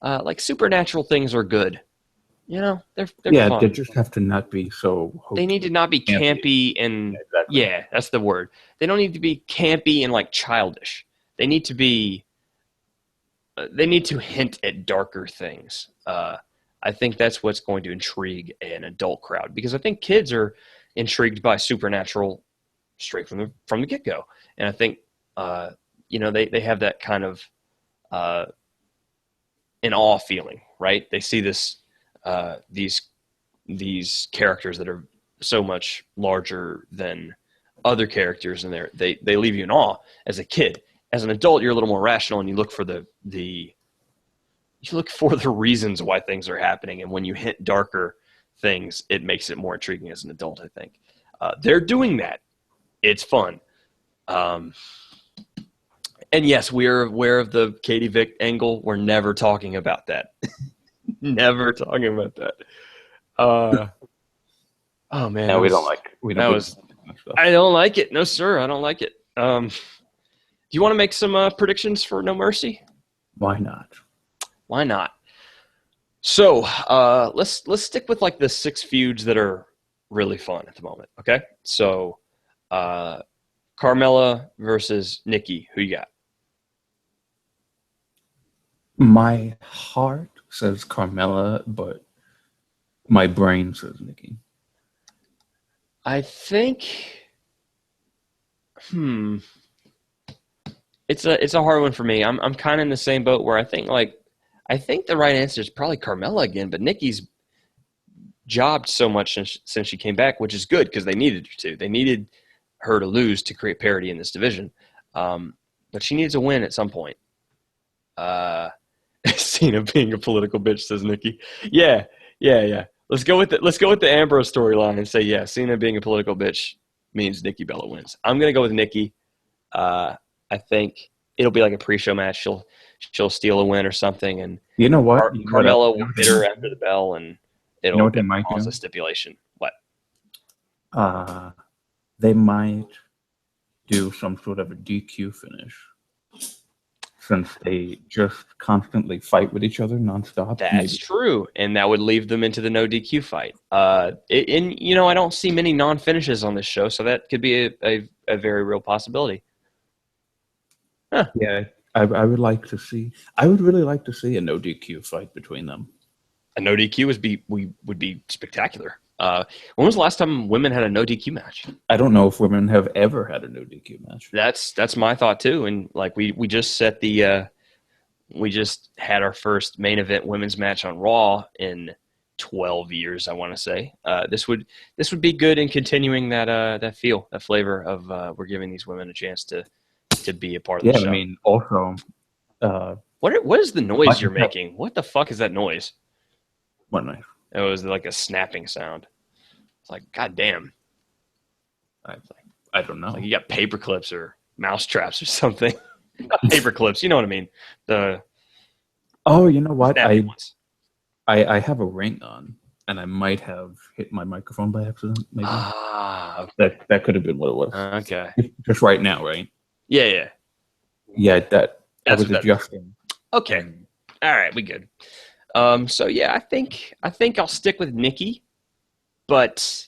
like supernatural things are good. They're fun. They just have to not be so. They need to not be campy and yeah, that's the word. They don't need to be campy and like childish. They need to be. They need to hint at darker things. I think that's what's going to intrigue an adult crowd, because I think kids are intrigued by supernatural straight from the get-go. And I think, they have that kind of an awe feeling, right? They see this, these characters that are so much larger than other characters, and they leave you in awe as a kid. As an adult, you're a little more rational, and you look for the reasons why things are happening. And when you hint darker things, it makes it more intriguing as an adult, I think. They're doing that. It's fun. And yes, we are aware of the Katie Vick angle. We're never talking about that. Never talking about that. Oh man. No, we don't like I don't like it. No, sir. I don't like it. Do you want to make some predictions for No Mercy? Why not? Why not? So let's stick with like the 6 feuds that are really fun at the moment. Okay, so Carmella versus Nikki. Who you got? My heart says Carmella, but my brain says Nikki. I think. It's a hard one for me. I'm kind of in the same boat where I think the right answer is probably Carmella again, but Nikki's jobbed so much since she came back, which is good because they needed her to. They needed her to lose to create parity in this division, but she needs a win at some point. Cena being a political bitch, says Nikki. Yeah. Let's go with the Ambrose storyline and say Cena being a political bitch means Nikki Bella wins. I'm gonna go with Nikki. I think it'll be like a pre-show match. She'll steal a win or something, and You know what? Carmella will hit her after the bell, and it'll what they might cause do? a stipulation. What? They might do some sort of a DQ finish, since they just constantly fight with each other nonstop. That's true, and that would leave them into the no DQ fight. And I don't see many non-finishes on this show, so that could be a very real possibility. Huh. Yeah, I would like to see. I would really like to see a no DQ fight between them. A no DQ would be spectacular. When was the last time women had a no DQ match? I don't know if women have ever had a no DQ match. That's my thought too. And like we just we just had our first main event women's match on Raw in 12 years, I want to say. This would be good in continuing that flavor of we're giving these women a chance to be a part of the show. Yeah, I mean, also, what is the noise you're making? What the fuck is that noise? What noise? It was like a snapping sound. It's like, God damn. I don't know. Like you got paper clips or mouse traps or something. Not paper clips, you know what I mean? You know what? I have a ring on, and I might have hit my microphone by accident. Maybe. Okay. That could have been what it was. Okay. Just right now, right? Yeah. That I was adjusting. Okay. All right, we good. So yeah, I think I'll stick with Nikki, but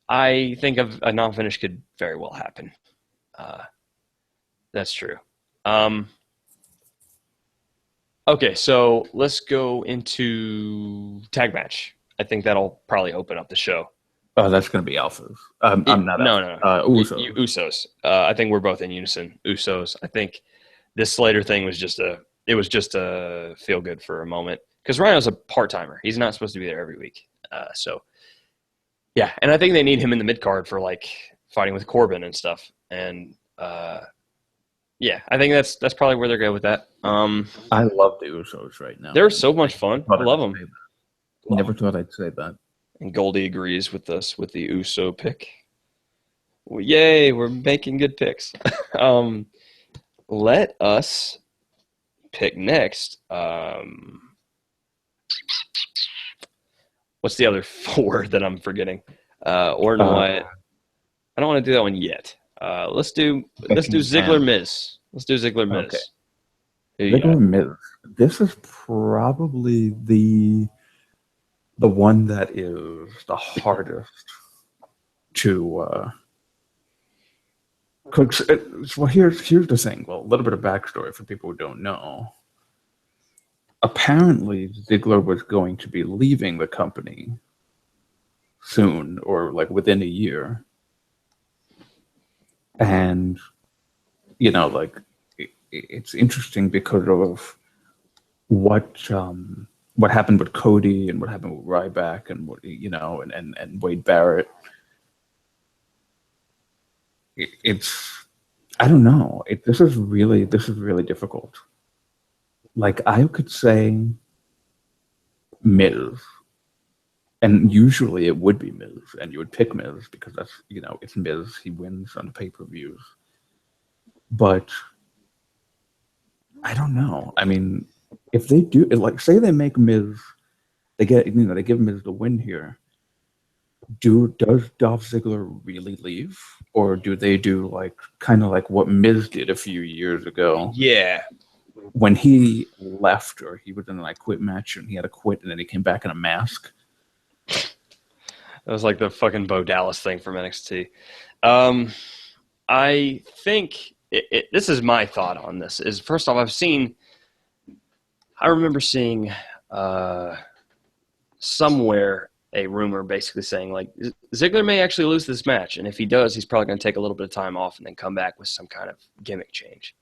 I think a non-finish could very well happen. That's true. Okay, so let's go into tag match. I think that'll probably open up the show. Oh, that's going to be Alphas. I'm not. No. Usos. Usos. I think we're both in unison. Usos. I think this Slater thing was just a feel good for a moment because Rhino's a part timer. He's not supposed to be there every week. So yeah, and I think they need him in the mid card for like fighting with Corbin and stuff. And yeah, I think that's probably where they're going with that. I love the Usos right now. They're so much fun. I love them. Never thought I'd say that. And Goldie agrees with us with the Uso pick. Well, yay, we're making good picks. Let us pick next. What's the other 4 that I'm forgetting? Or no, I don't want to do that one yet. Let's do Ziggler Miz. Let's do Ziggler Miz. Okay. Ziggler Miz. This is probably the one that is the hardest to cook. Well, here's the thing. Well, a little bit of backstory for people who don't know. Apparently, Ziggler was going to be leaving the company soon, or like within a year. And, it's interesting because of what happened with Cody and what happened with Ryback and and Wade Barrett. I don't know. This is really difficult. Like I could say Miz, and usually it would be Miz, and you would pick Miz because that's it's Miz. He wins on the pay-per-views. But I don't know. I mean, if they do, like, say they make Miz, they give Miz the win here. Does Dolph Ziggler really leave, or do they do kind of like what Miz did a few years ago? Yeah, when he left, or he was in an I Quit match, and he had to quit, and then he came back in a mask. That was like the fucking Bo Dallas thing from NXT. I think this is my thought on this. Is first off, I remember seeing somewhere a rumor basically saying like Ziggler may actually lose this match, and if he does, he's probably going to take a little bit of time off and then come back with some kind of gimmick change.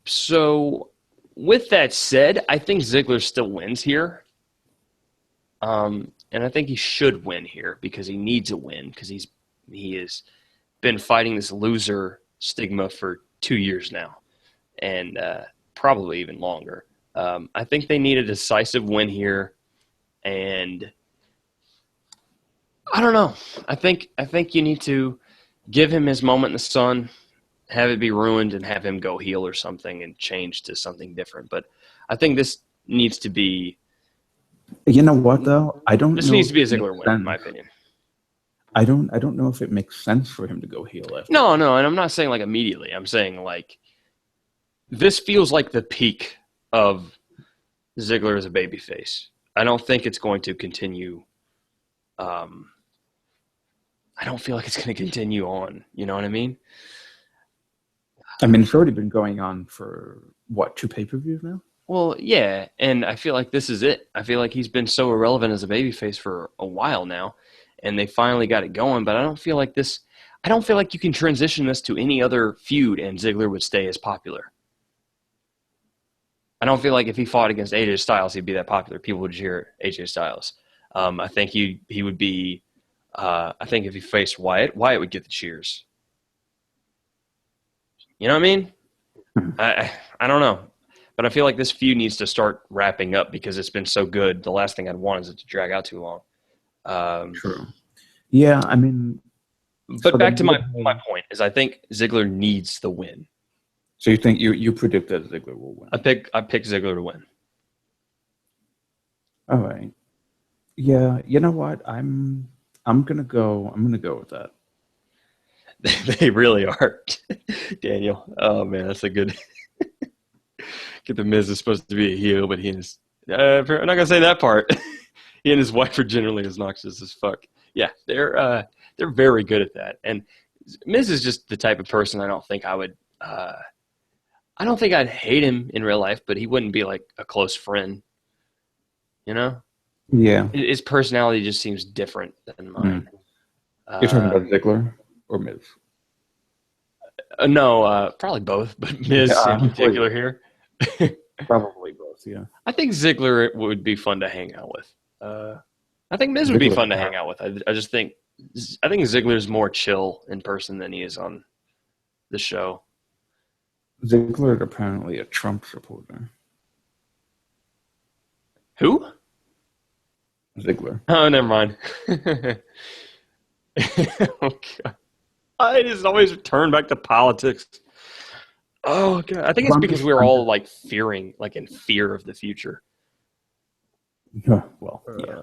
So with that said, I think Ziggler still wins here. And I think he should win here because he needs a win because he has been fighting this loser stigma for 2 years now, and probably even longer. I think they need a decisive win here, and I don't know. I think you need to give him his moment in the sun, have it be ruined, and have him go heel or something and change to something different. But I think this needs to be. You know what though? I don't. This know needs to be a if it Ziggler makes win, in sense. my opinion. I don't know if it makes sense for him to go heel after. No, and I'm not saying like immediately. I'm saying like this feels like the peak of Ziggler as a babyface. I don't think it's going to continue. I don't feel like it's going to continue on. You know what I mean? I mean, it's already been going on for what, 2 pay-per-views now? Well, yeah, and I feel like this is it. I feel like he's been so irrelevant as a babyface for a while now, and they finally got it going. But I don't feel like this. I don't feel like you can transition this to any other feud and Ziggler would stay as popular. I don't feel like if he fought against AJ Styles, he'd be that popular. People would cheer AJ Styles. I think he would be. I think if he faced Wyatt would get the cheers. You know what I mean? I don't know. But I feel like this feud needs to start wrapping up because it's been so good. The last thing I'd want is it to drag out too long. True. Yeah, I mean. But so back to my point is I think Ziggler needs the win. So you think you predict that Ziggler will win? I pick Ziggler to win. All right. Yeah, you know what? I'm gonna go with that. They really are, Daniel. Oh man, that's a good. Get the Miz is supposed to be a heel, but he and his I'm not gonna say that part. He and his wife are generally as noxious as fuck. Yeah, they're very good at that. And Miz is just the type of person I don't think I would. I don't think I'd hate him in real life, but he wouldn't be like a close friend. You know? Yeah. His personality just seems different than mine. You're talking about Ziggler or Miz? No, probably both, but Miz in particular here. Probably both, yeah. I think Ziggler would be fun to hang out with. I think Miz would be fun to hang out with. I think Ziggler's more chill in person than he is on the show. Ziggler is apparently a Trump supporter. Who? Ziggler. Oh, never mind. Oh, God. I just always turn back to politics. Oh, God. I think it's because we're all like in fear of the future. Well, yeah.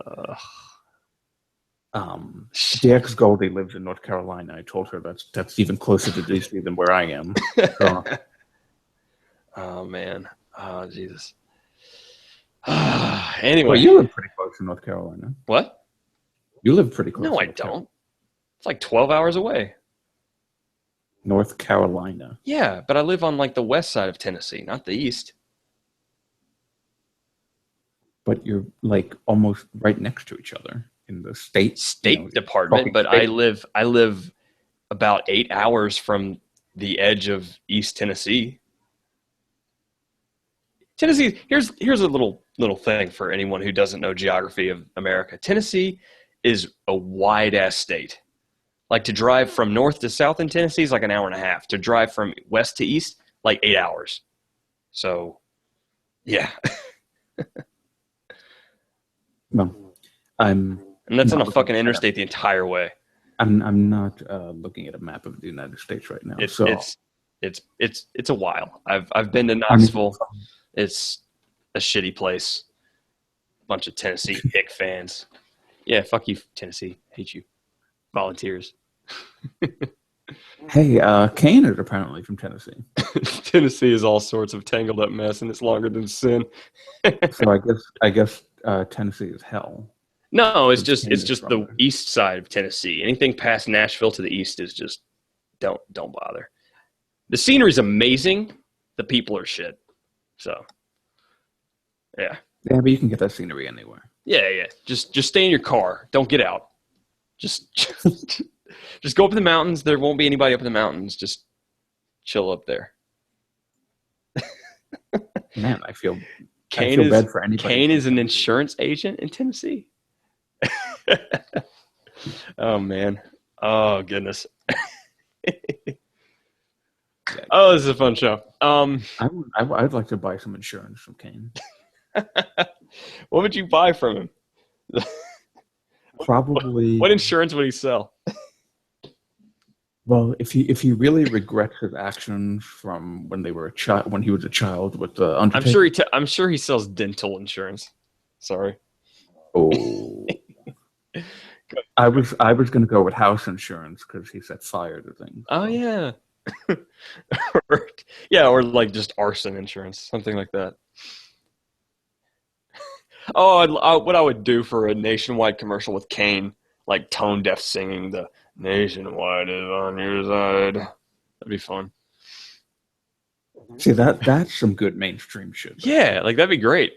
The ex-Goldie lives in North Carolina. I told her that's even closer to DC than where I am. So. Oh, man. Oh, Jesus. Anyway. Well, you live pretty close to North Carolina. What? You live pretty close. No, I don't. It's like 12 hours away. North Carolina. Yeah, but I live on like the west side of Tennessee, not the east. But you're like almost right next to each other in the state department. But I live about 8 hours from the edge of East Tennessee. Tennessee. Here's a little thing for anyone who doesn't know geography of America. Tennessee is a wide ass state. Like to drive from north to south in Tennessee is like an hour and a half. To drive from west to east, like 8 hours. So, yeah. No, and that's on a fucking interstate the entire way. I'm not looking at a map of the United States right now. It's a while. I've been to Knoxville. It's a shitty place. Bunch of Tennessee hick fans. Yeah, fuck you, Tennessee. Hate you. Volunteers. Hey, Kane is apparently from Tennessee. Tennessee is all sorts of tangled up mess, and it's longer than sin. So I guess Tennessee is hell. No, it's just the east side of Tennessee. Anything past Nashville to the east is just don't bother. The scenery's amazing. The people are shit. So, yeah. Yeah, but you can get that scenery anywhere. Yeah. Just stay in your car. Don't get out. Just go up in the mountains. There won't be anybody up in the mountains. Just chill up there. Man, I feel bad for anybody. Kane is an insurance agent in Tennessee. Oh, man. Oh, goodness. Oh, this is a fun show. I'd like to buy some insurance from Kane. What would you buy from him? Probably. What insurance would he sell? Well, if he really regrets his actions from when they were a child, when he was a child with the Undertaker. I'm sure he sells dental insurance. Sorry. Oh, I was gonna go with house insurance because he set fire to things. Oh So. yeah. Yeah, or like just arson insurance, something like that. Oh, what I would do for a nationwide commercial with Kane, like tone deaf singing the "Nationwide is on your side." That'd be fun. See that's some good mainstream shit. Yeah, like that'd be great.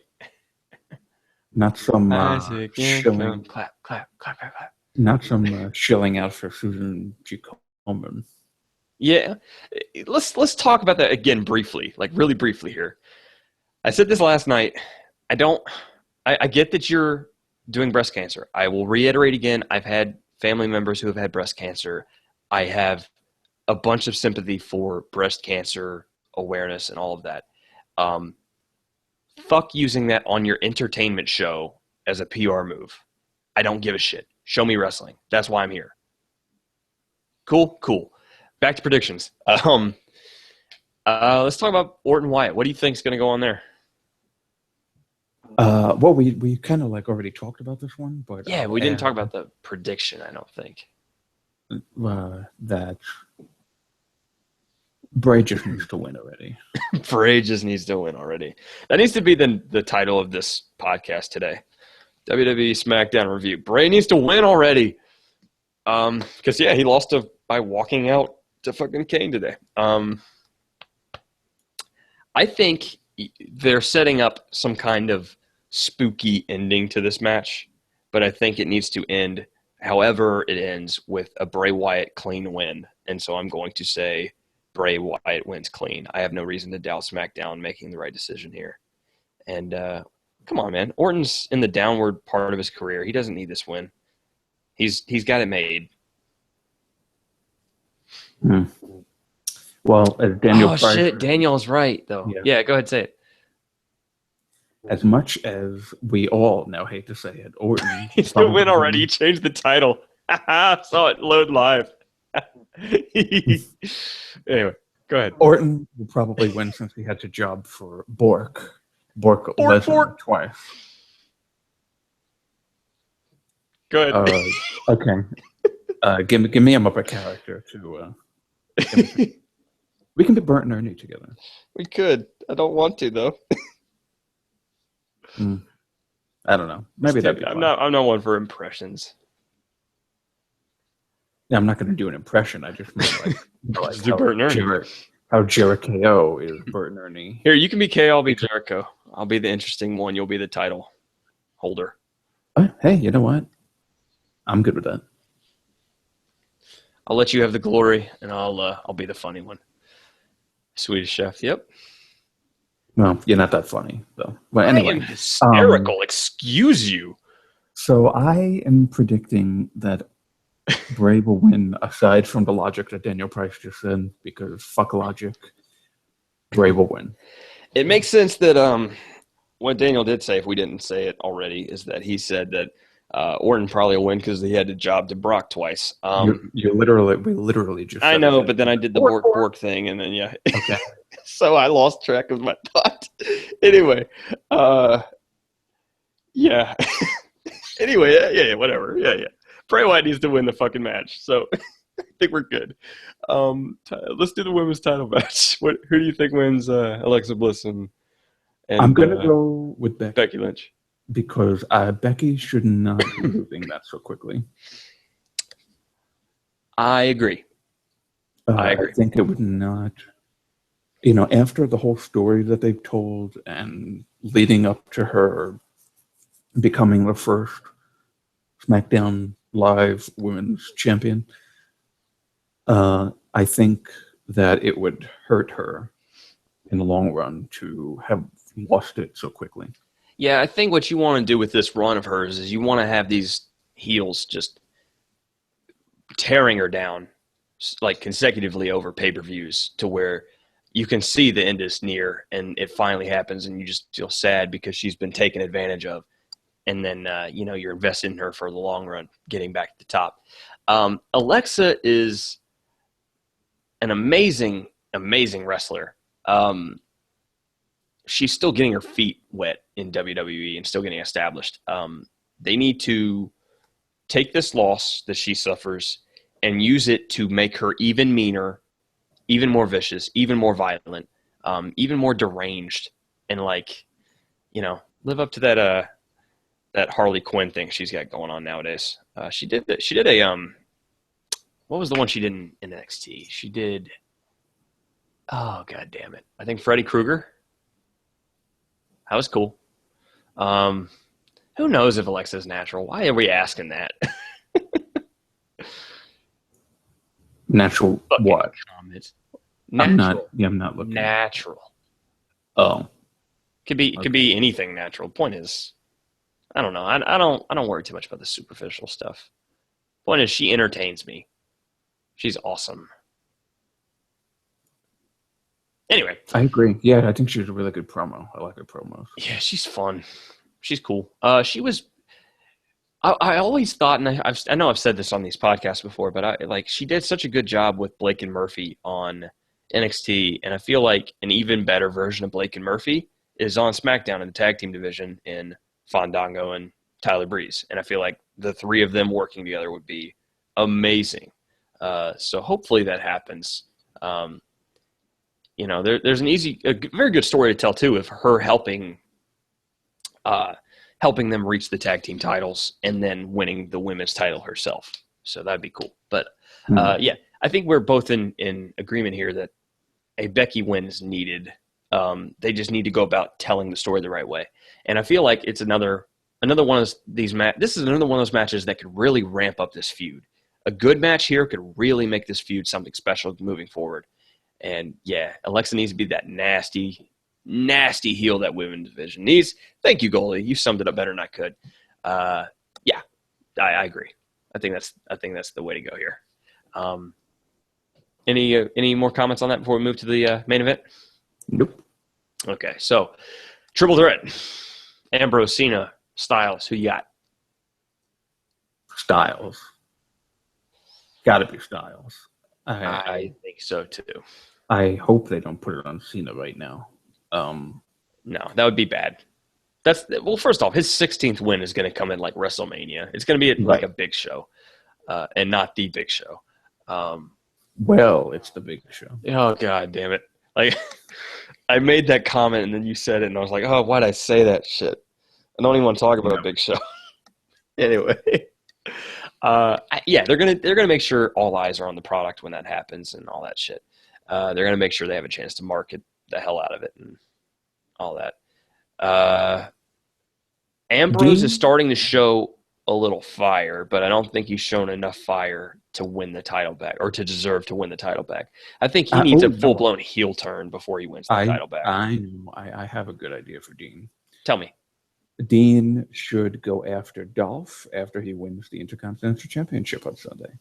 Not some Isaac shilling, clap, clap, clap, clap, clap. not some shilling out for Susan G. Komen. Yeah, let's talk about that again briefly, like really briefly here. I said this last night. I get that you're doing breast cancer. I will reiterate again. I've had family members who have had breast cancer. I have a bunch of sympathy for breast cancer awareness and all of that. Fuck using that on your entertainment show as a PR move. I don't give a shit. Show me wrestling. That's why I'm here. Cool. Back to predictions. Let's talk about Orton Wyatt. What do you think is going to go on there? Well, we kind of like already talked about this one, but Yeah, we didn't talk about the prediction. I don't think that Bray just needs to win already. Bray just needs to win already. That needs to be the title of this podcast today. WWE SmackDown review. Bray needs to win already. Because he lost by walking out to fucking Kane today. I think they're setting up some kind of spooky ending to this match, but I think it needs to end however it ends with a Bray Wyatt clean win. And so I'm going to say Bray Wyatt wins clean. I have no reason to doubt SmackDown making the right decision here. And come on, man. Orton's in the downward part of his career. He doesn't need this win. He's got it made. Well, as Daniel Price, shit. Daniel's right, though. Yeah, go ahead, say it. As much as we all now hate to say it, Orton He's going to win already. He changed the title. Saw it load live. Anyway, go ahead. Orton will probably win since he had to job for Bork Lesnar twice. Go ahead. Okay. Give me him up a character to. We can be Bert and Ernie together. We could. I don't want to though. I don't know. Maybe that'd be fun. I'm not one for impressions. Yeah, I'm not going to do an impression. I just mean like do Bert and Ernie. How Jericho is Bert and Ernie. Here, you can be KO, I'll be Jericho. I'll be the interesting one. You'll be the title holder. Hey, you know what? I'm good with that. I'll let you have the glory, and I'll be the funny one. Swedish Chef. Yep. Well, you're not that funny, though. Well, anyway, I am hysterical. Excuse you. So I am predicting that Bray will win, aside from the logic that Daniel Price just said, because fuck logic. Bray will win. It makes sense that what Daniel did say, if we didn't say it already, is that he said that Orton probably will win because he had to job to Brock twice. We literally just. I know, but then I did the Bork thing, and then Okay. So I lost track of my thought. Anyway, yeah. Anyway, yeah, whatever. Yeah. Bray Wyatt needs to win the fucking match, so I think we're good. Let's do the women's title match. Who do you think wins? Alexa Bliss and I'm gonna go with Becky Lynch. Because Becky should not be moving that so quickly. I agree. I think it would not. After the whole story that they've told and leading up to her becoming the first SmackDown Live Women's Champion, I think that it would hurt her in the long run to have lost it so quickly. Yeah, I think what you want to do with this run of hers is you want to have these heels just tearing her down like consecutively over pay-per-views to where you can see the end is near and it finally happens and you just feel sad because she's been taken advantage of. And then, you're invested in her for the long run, getting back to the top. Alexa is an amazing, amazing wrestler. She's still getting her feet wet in WWE and still getting established. They need to take this loss that she suffers and use it to make her even meaner, even more vicious, even more violent, even more deranged, and live up to that Harley Quinn thing she's got going on nowadays. She did a what was the one she did in NXT? She did, oh god damn it, I think Freddy Krueger. That was cool. Who knows if Alexa's natural? Why are we asking that? Natural what? Comments. Natural. I'm not looking. Natural. Oh. Could be anything natural. Point is, I don't know. I don't worry too much about the superficial stuff. Point is, she entertains me. She's awesome. Anyway. I agree. Yeah, I think she's a really good promo. I like her promos. Yeah, she's fun. She's cool. She was. I always thought, and I know I've said this on these podcasts before, but she did such a good job with Blake and Murphy on NXT, and I feel like an even better version of Blake and Murphy is on SmackDown in the tag team division in Fandango and Tyler Breeze, and I feel like the three of them working together would be amazing. So hopefully that happens. There's a very good story to tell too of her helping them reach the tag team titles and then winning the women's title herself. So that'd be cool. But yeah, I think we're both in agreement here that a Becky win is needed. They just need to go about telling the story the right way. And I feel like it's another one of these this is another one of those matches that could really ramp up this feud. A good match here could really make this feud something special moving forward. And yeah, Alexa needs to be that nasty heel that women's division needs. Thank you, goalie. You summed it up better than I could. Yeah, I agree. I think that's the way to go here. Any more comments on that before we move to the main event? Nope. Okay, so triple threat: Ambrose, Cena, Styles. Who you got? Styles. Got to be Styles. I think so too. I hope they don't put it on Cena right now. No, that would be bad. First off, his 16th win is going to come in like WrestleMania. It's going to be like a big show, and not the big show. Well, it's the big show. Oh god damn it! Like I made that comment and then you said it, and I was like, oh, why'd I say that shit? I don't even want to talk about a big show. Anyway, yeah, they're gonna make sure all eyes are on the product when that happens and all that shit. They're gonna make sure they have a chance to market the hell out of it and all that. Ambrose is starting to show a little fire, but I don't think he's shown enough fire to win the title back or to deserve to win the title back. I think he needs a full-blown heel turn before he wins the title back. I have a good idea for Dean. Tell me. Dean should go after Dolph after he wins the Intercontinental Championship on Sunday.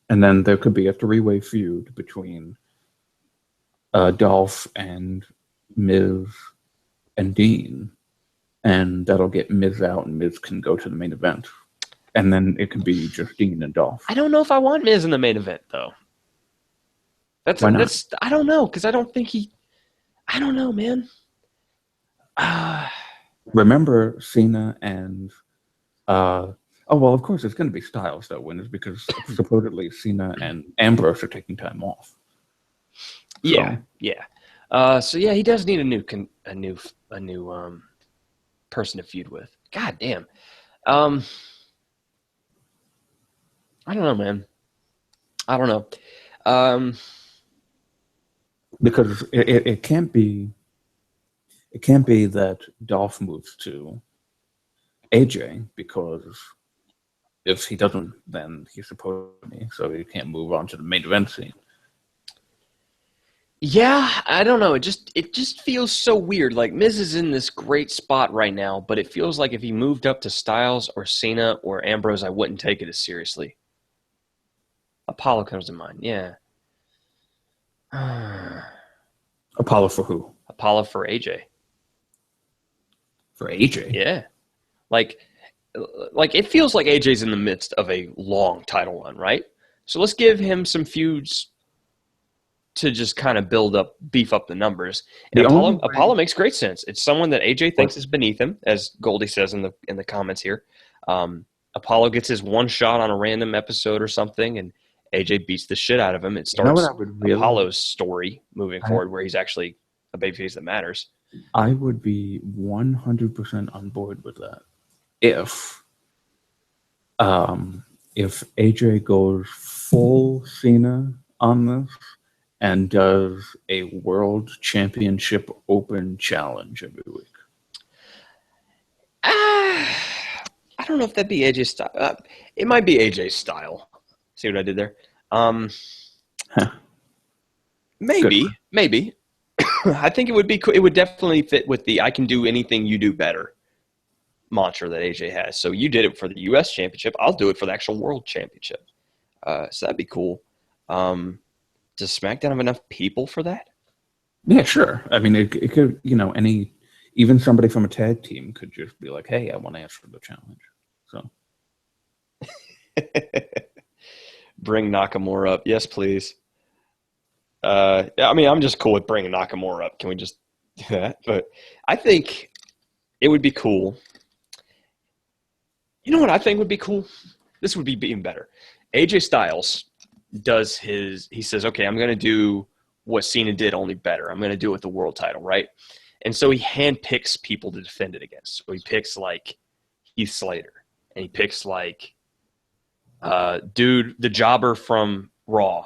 And then there could be a three-way feud between Dolph and Miz and Dean. And that'll get Miz out, and Miz can go to the main event. And then it can be just Dean and Dolph. I don't know if I want Miz in the main event, though. Why not? I don't know, because I don't think I don't know, man. Remember Cena and... oh, well, of course, it's going to be Styles that wins because supposedly Cena and Ambrose are taking time off. Yeah, yeah. So, yeah, he does need a new person to feud with. God damn. I don't know, man. I don't know. Because it can't be that Dolph moves to AJ, because if he doesn't, then he's supposed to be, so he can't move on to the main event scene. Yeah, I don't know. It just feels so weird. Like Miz is in this great spot right now, but it feels like if he moved up to Styles or Cena or Ambrose, I wouldn't take it as seriously. Apollo comes to mind. Yeah. Apollo for who? Apollo for AJ. For AJ? Yeah. Like it feels like AJ's in the midst of a long title run, right? So let's give him some feuds to just kind of beef up the numbers. And Apollo makes great sense. It's someone that AJ thinks is beneath him, as Goldie says in the comments here. Apollo gets his one shot on a random episode or something, and AJ beats the shit out of him. It starts Apollo's story moving forward, where he's actually a babyface that matters. I would be 100% on board with that if AJ goes full Cena on this and does a World Championship Open challenge every week. I don't know if that'd be AJ's style. It might be AJ's style. See what I did there? Maybe. I think it would be. It would definitely fit with the "I can do anything you do better" mantra that AJ has. So you did it for the U.S. Championship. I'll do it for the actual World Championship. So that'd be cool. Does SmackDown have enough people for that? Yeah, sure. I mean, it could, even somebody from a tag team could just be like, hey, I want to answer the challenge. So. Bring Nakamura up. Yes, please. I mean, I'm just cool with bringing Nakamura up. Can we just do that? But I think it would be cool. You know what I think would be cool? This would be even better. AJ Styles he says, okay, I'm going to do what Cena did, only better. I'm going to do it with the world title, right? And so he handpicks people to defend it against. So he picks like Heath Slater, and he picks like the jobber from Raw,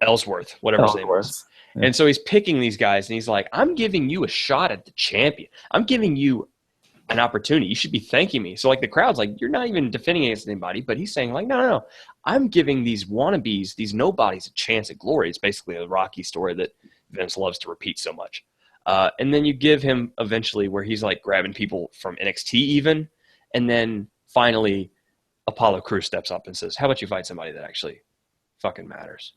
Ellsworth, whatever his name was. Yeah. And so he's picking these guys, and he's like, I'm giving you a shot at the champion. I'm giving you an opportunity. You should be thanking me. So like the crowd's like, you're not even defending against anybody, but he's saying like, no. I'm giving these wannabes, these nobodies, a chance at glory. It's basically a Rocky story that Vince loves to repeat so much. And then you give him eventually where he's like grabbing people from NXT even. And then finally Apollo Crews steps up and says, how about you fight somebody that actually fucking matters,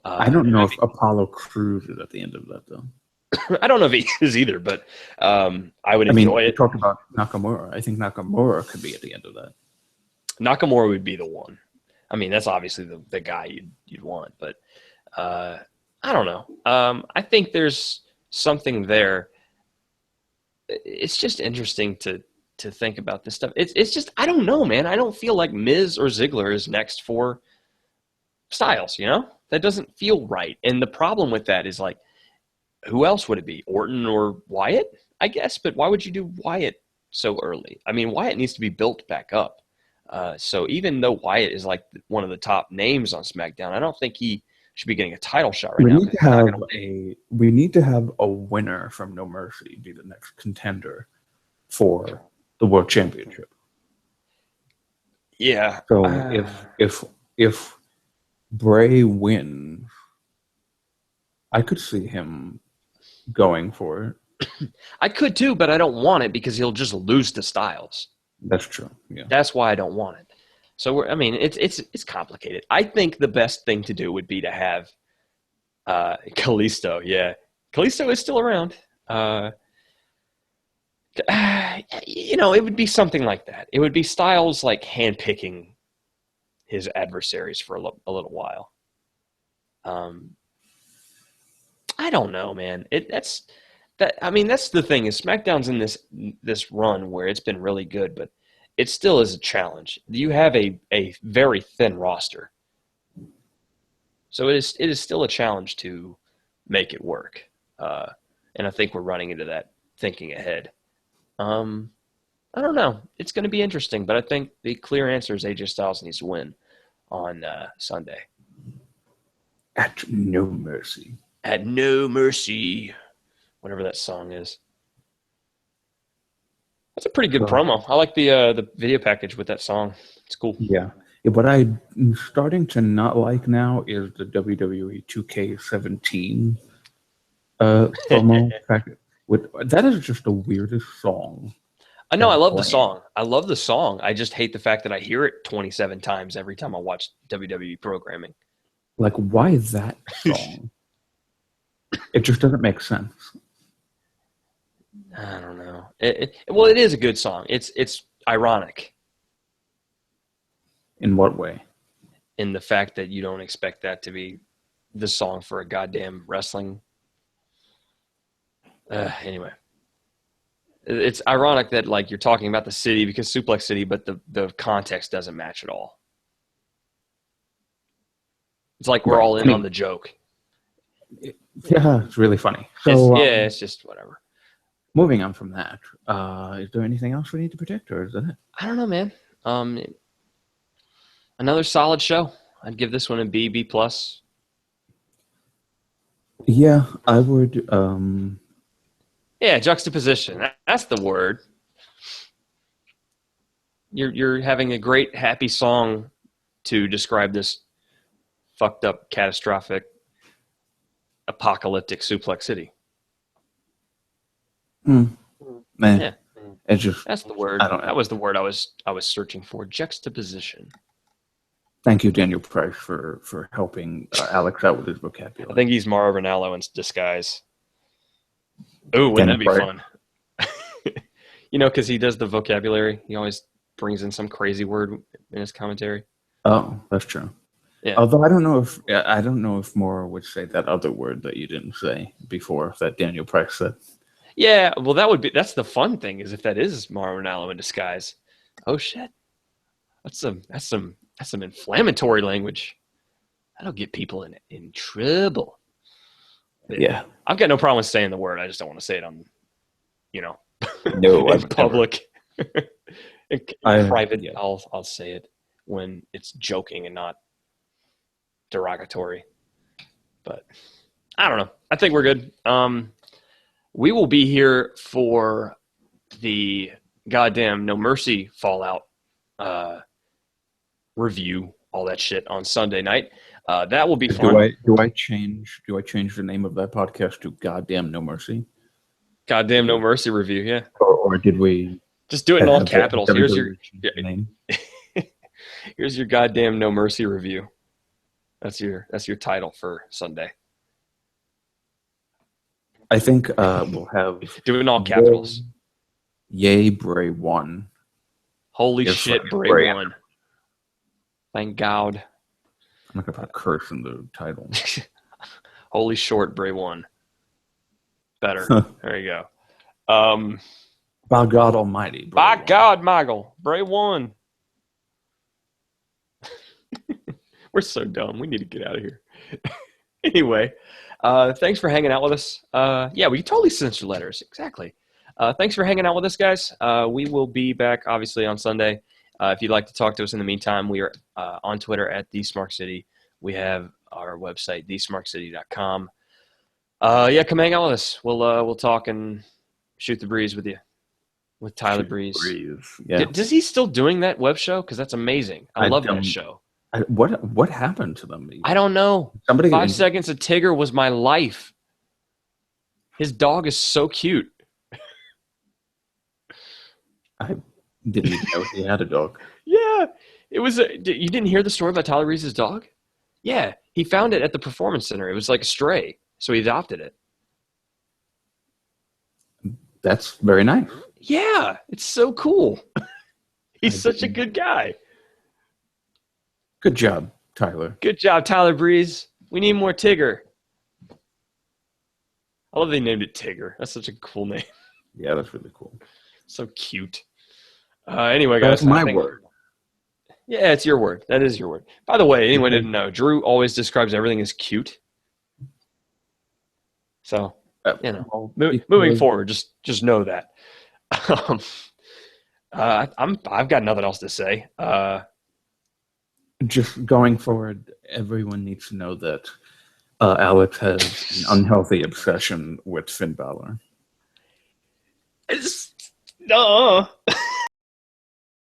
I don't know if Apollo Crews is at the end of that though. I don't know if he is either, but I would enjoy it. We talked about Nakamura. I think Nakamura could be at the end of that. Nakamura would be the one. I mean, that's obviously the guy you'd want, but I don't know. I think there's something there. It's just interesting to think about this stuff. It's just, I don't know, man. I don't feel like Miz or Ziggler is next for Styles, That doesn't feel right. And the problem with that is like, who else would it be? Orton or Wyatt, I guess. But why would you do Wyatt so early? I mean, Wyatt needs to be built back up. So even though Wyatt is like one of the top names on SmackDown, I don't think he should be getting a title shot right now. We need to have a winner from No Mercy be the next contender for the World Championship. Yeah. So if Bray wins, I could see him going for it. I could too, but I don't want it because he'll just lose to Styles. That's true. Yeah. That's why I don't want it. So it's complicated. I think the best thing to do would be to have Kalisto. Yeah, Kalisto is still around. It would be something like that. It would be Styles like handpicking his adversaries for a little while. I don't know, man. That's the thing is SmackDown's in this run where it's been really good, but it still is a challenge. You have a very thin roster. So it is still a challenge to make it work. And I think we're running into that thinking ahead. I don't know. It's going to be interesting, but I think the clear answer is AJ Styles needs to win on Sunday. At No Mercy. At No Mercy. Whatever that song is. That's a pretty good promo. I like the video package with that song. It's cool. Yeah. What I'm starting to not like now is the WWE 2K17 promo package. That is just the weirdest song. I know. I love the song. I love the song. I just hate the fact that I hear it 27 times every time I watch WWE programming. Like, why is that song? It just doesn't make sense. I don't know. Well, it is a good song. It's ironic. In what way? In the fact that you don't expect that to be the song for a goddamn wrestling. Anyway, it's ironic that like you're talking about the city because Suplex City, but the context doesn't match at all. It's like we're all in on the joke. Yeah, it's really funny. So it's just whatever. Moving on from that, is there anything else we need to predict, or is that it? I don't know, man. Another solid show. I'd give this one a B plus. Yeah, I would. Yeah, juxtaposition. That's the word. You're having a great happy song to describe this fucked up, catastrophic, apocalyptic Suplex City. Man, yeah, it's just that's the word. That was the word I was searching for. Juxtaposition. Thank you, Daniel Price, for helping Alex out with his vocabulary. I think he's Mauro Ranallo in disguise. Ooh, wouldn't that be fun? Because he does the vocabulary. He always brings in some crazy word in his commentary. Oh, that's true. Yeah. Although I don't know if Mauro would say that other word that you didn't say before that Daniel Price said. Yeah, well, that's the fun thing is if that is Mauro Ranallo in disguise. Oh shit, that's some inflammatory language. That'll get people in trouble. Yeah, I've got no problem with saying the word. I just don't want to say it on, no, in public. In private, yeah. I'll say it when it's joking and not derogatory. But I don't know. I think we're good. We will be here for the goddamn No Mercy Fallout review, all that shit on Sunday night. That will be fun. Do I change the name of that podcast to Goddamn No Mercy? Goddamn No Mercy review, yeah. Or did we just do it in all capitals? Here's your name. Here's your Goddamn No Mercy review. That's your title for Sunday. I think we'll have do it in all capitals. Yay, Bray won. Holy shit, Bray won. Thank God. I'm not gonna put a curse in the title. Holy short, Bray won. Better. There you go. By God Almighty. By God, Michael, Bray won. We're so dumb. We need to get out of here. Anyway, thanks for hanging out with us. Yeah, we can totally censor letters. Exactly. Thanks for hanging out with us, guys. We will be back, obviously, on Sunday. If you'd like to talk to us in the meantime, we are on Twitter at @TheSmarkCity. We have our website, thesmarkcity.com. Yeah, come hang out with us. We'll talk and shoot the breeze with you, with Tyler Breeze. Yeah. Does he still doing that web show? Because that's amazing. I love that show. What happened to them? I don't know. 5 seconds of Tigger was my life. His dog is so cute. I didn't even know he had a dog. Yeah. It was. You didn't hear the story about Tyler Breeze's dog? Yeah. He found it at the Performance Center. It was like a stray. So he adopted it. That's very nice. Yeah. It's so cool. He's such a good guy. Good job, Tyler. Good job, Tyler Breeze. We need more Tigger. I love they named it Tigger. That's such a cool name. Yeah, that's really cool. So cute. Anyway, guys. That's my word. Yeah, it's your word. That is your word. By the way, anyone didn't know, Drew always describes everything as cute. So, moving forward, just know that. I've got nothing else to say. Just going forward, everyone needs to know that Alex has an unhealthy obsession with Finn Balor.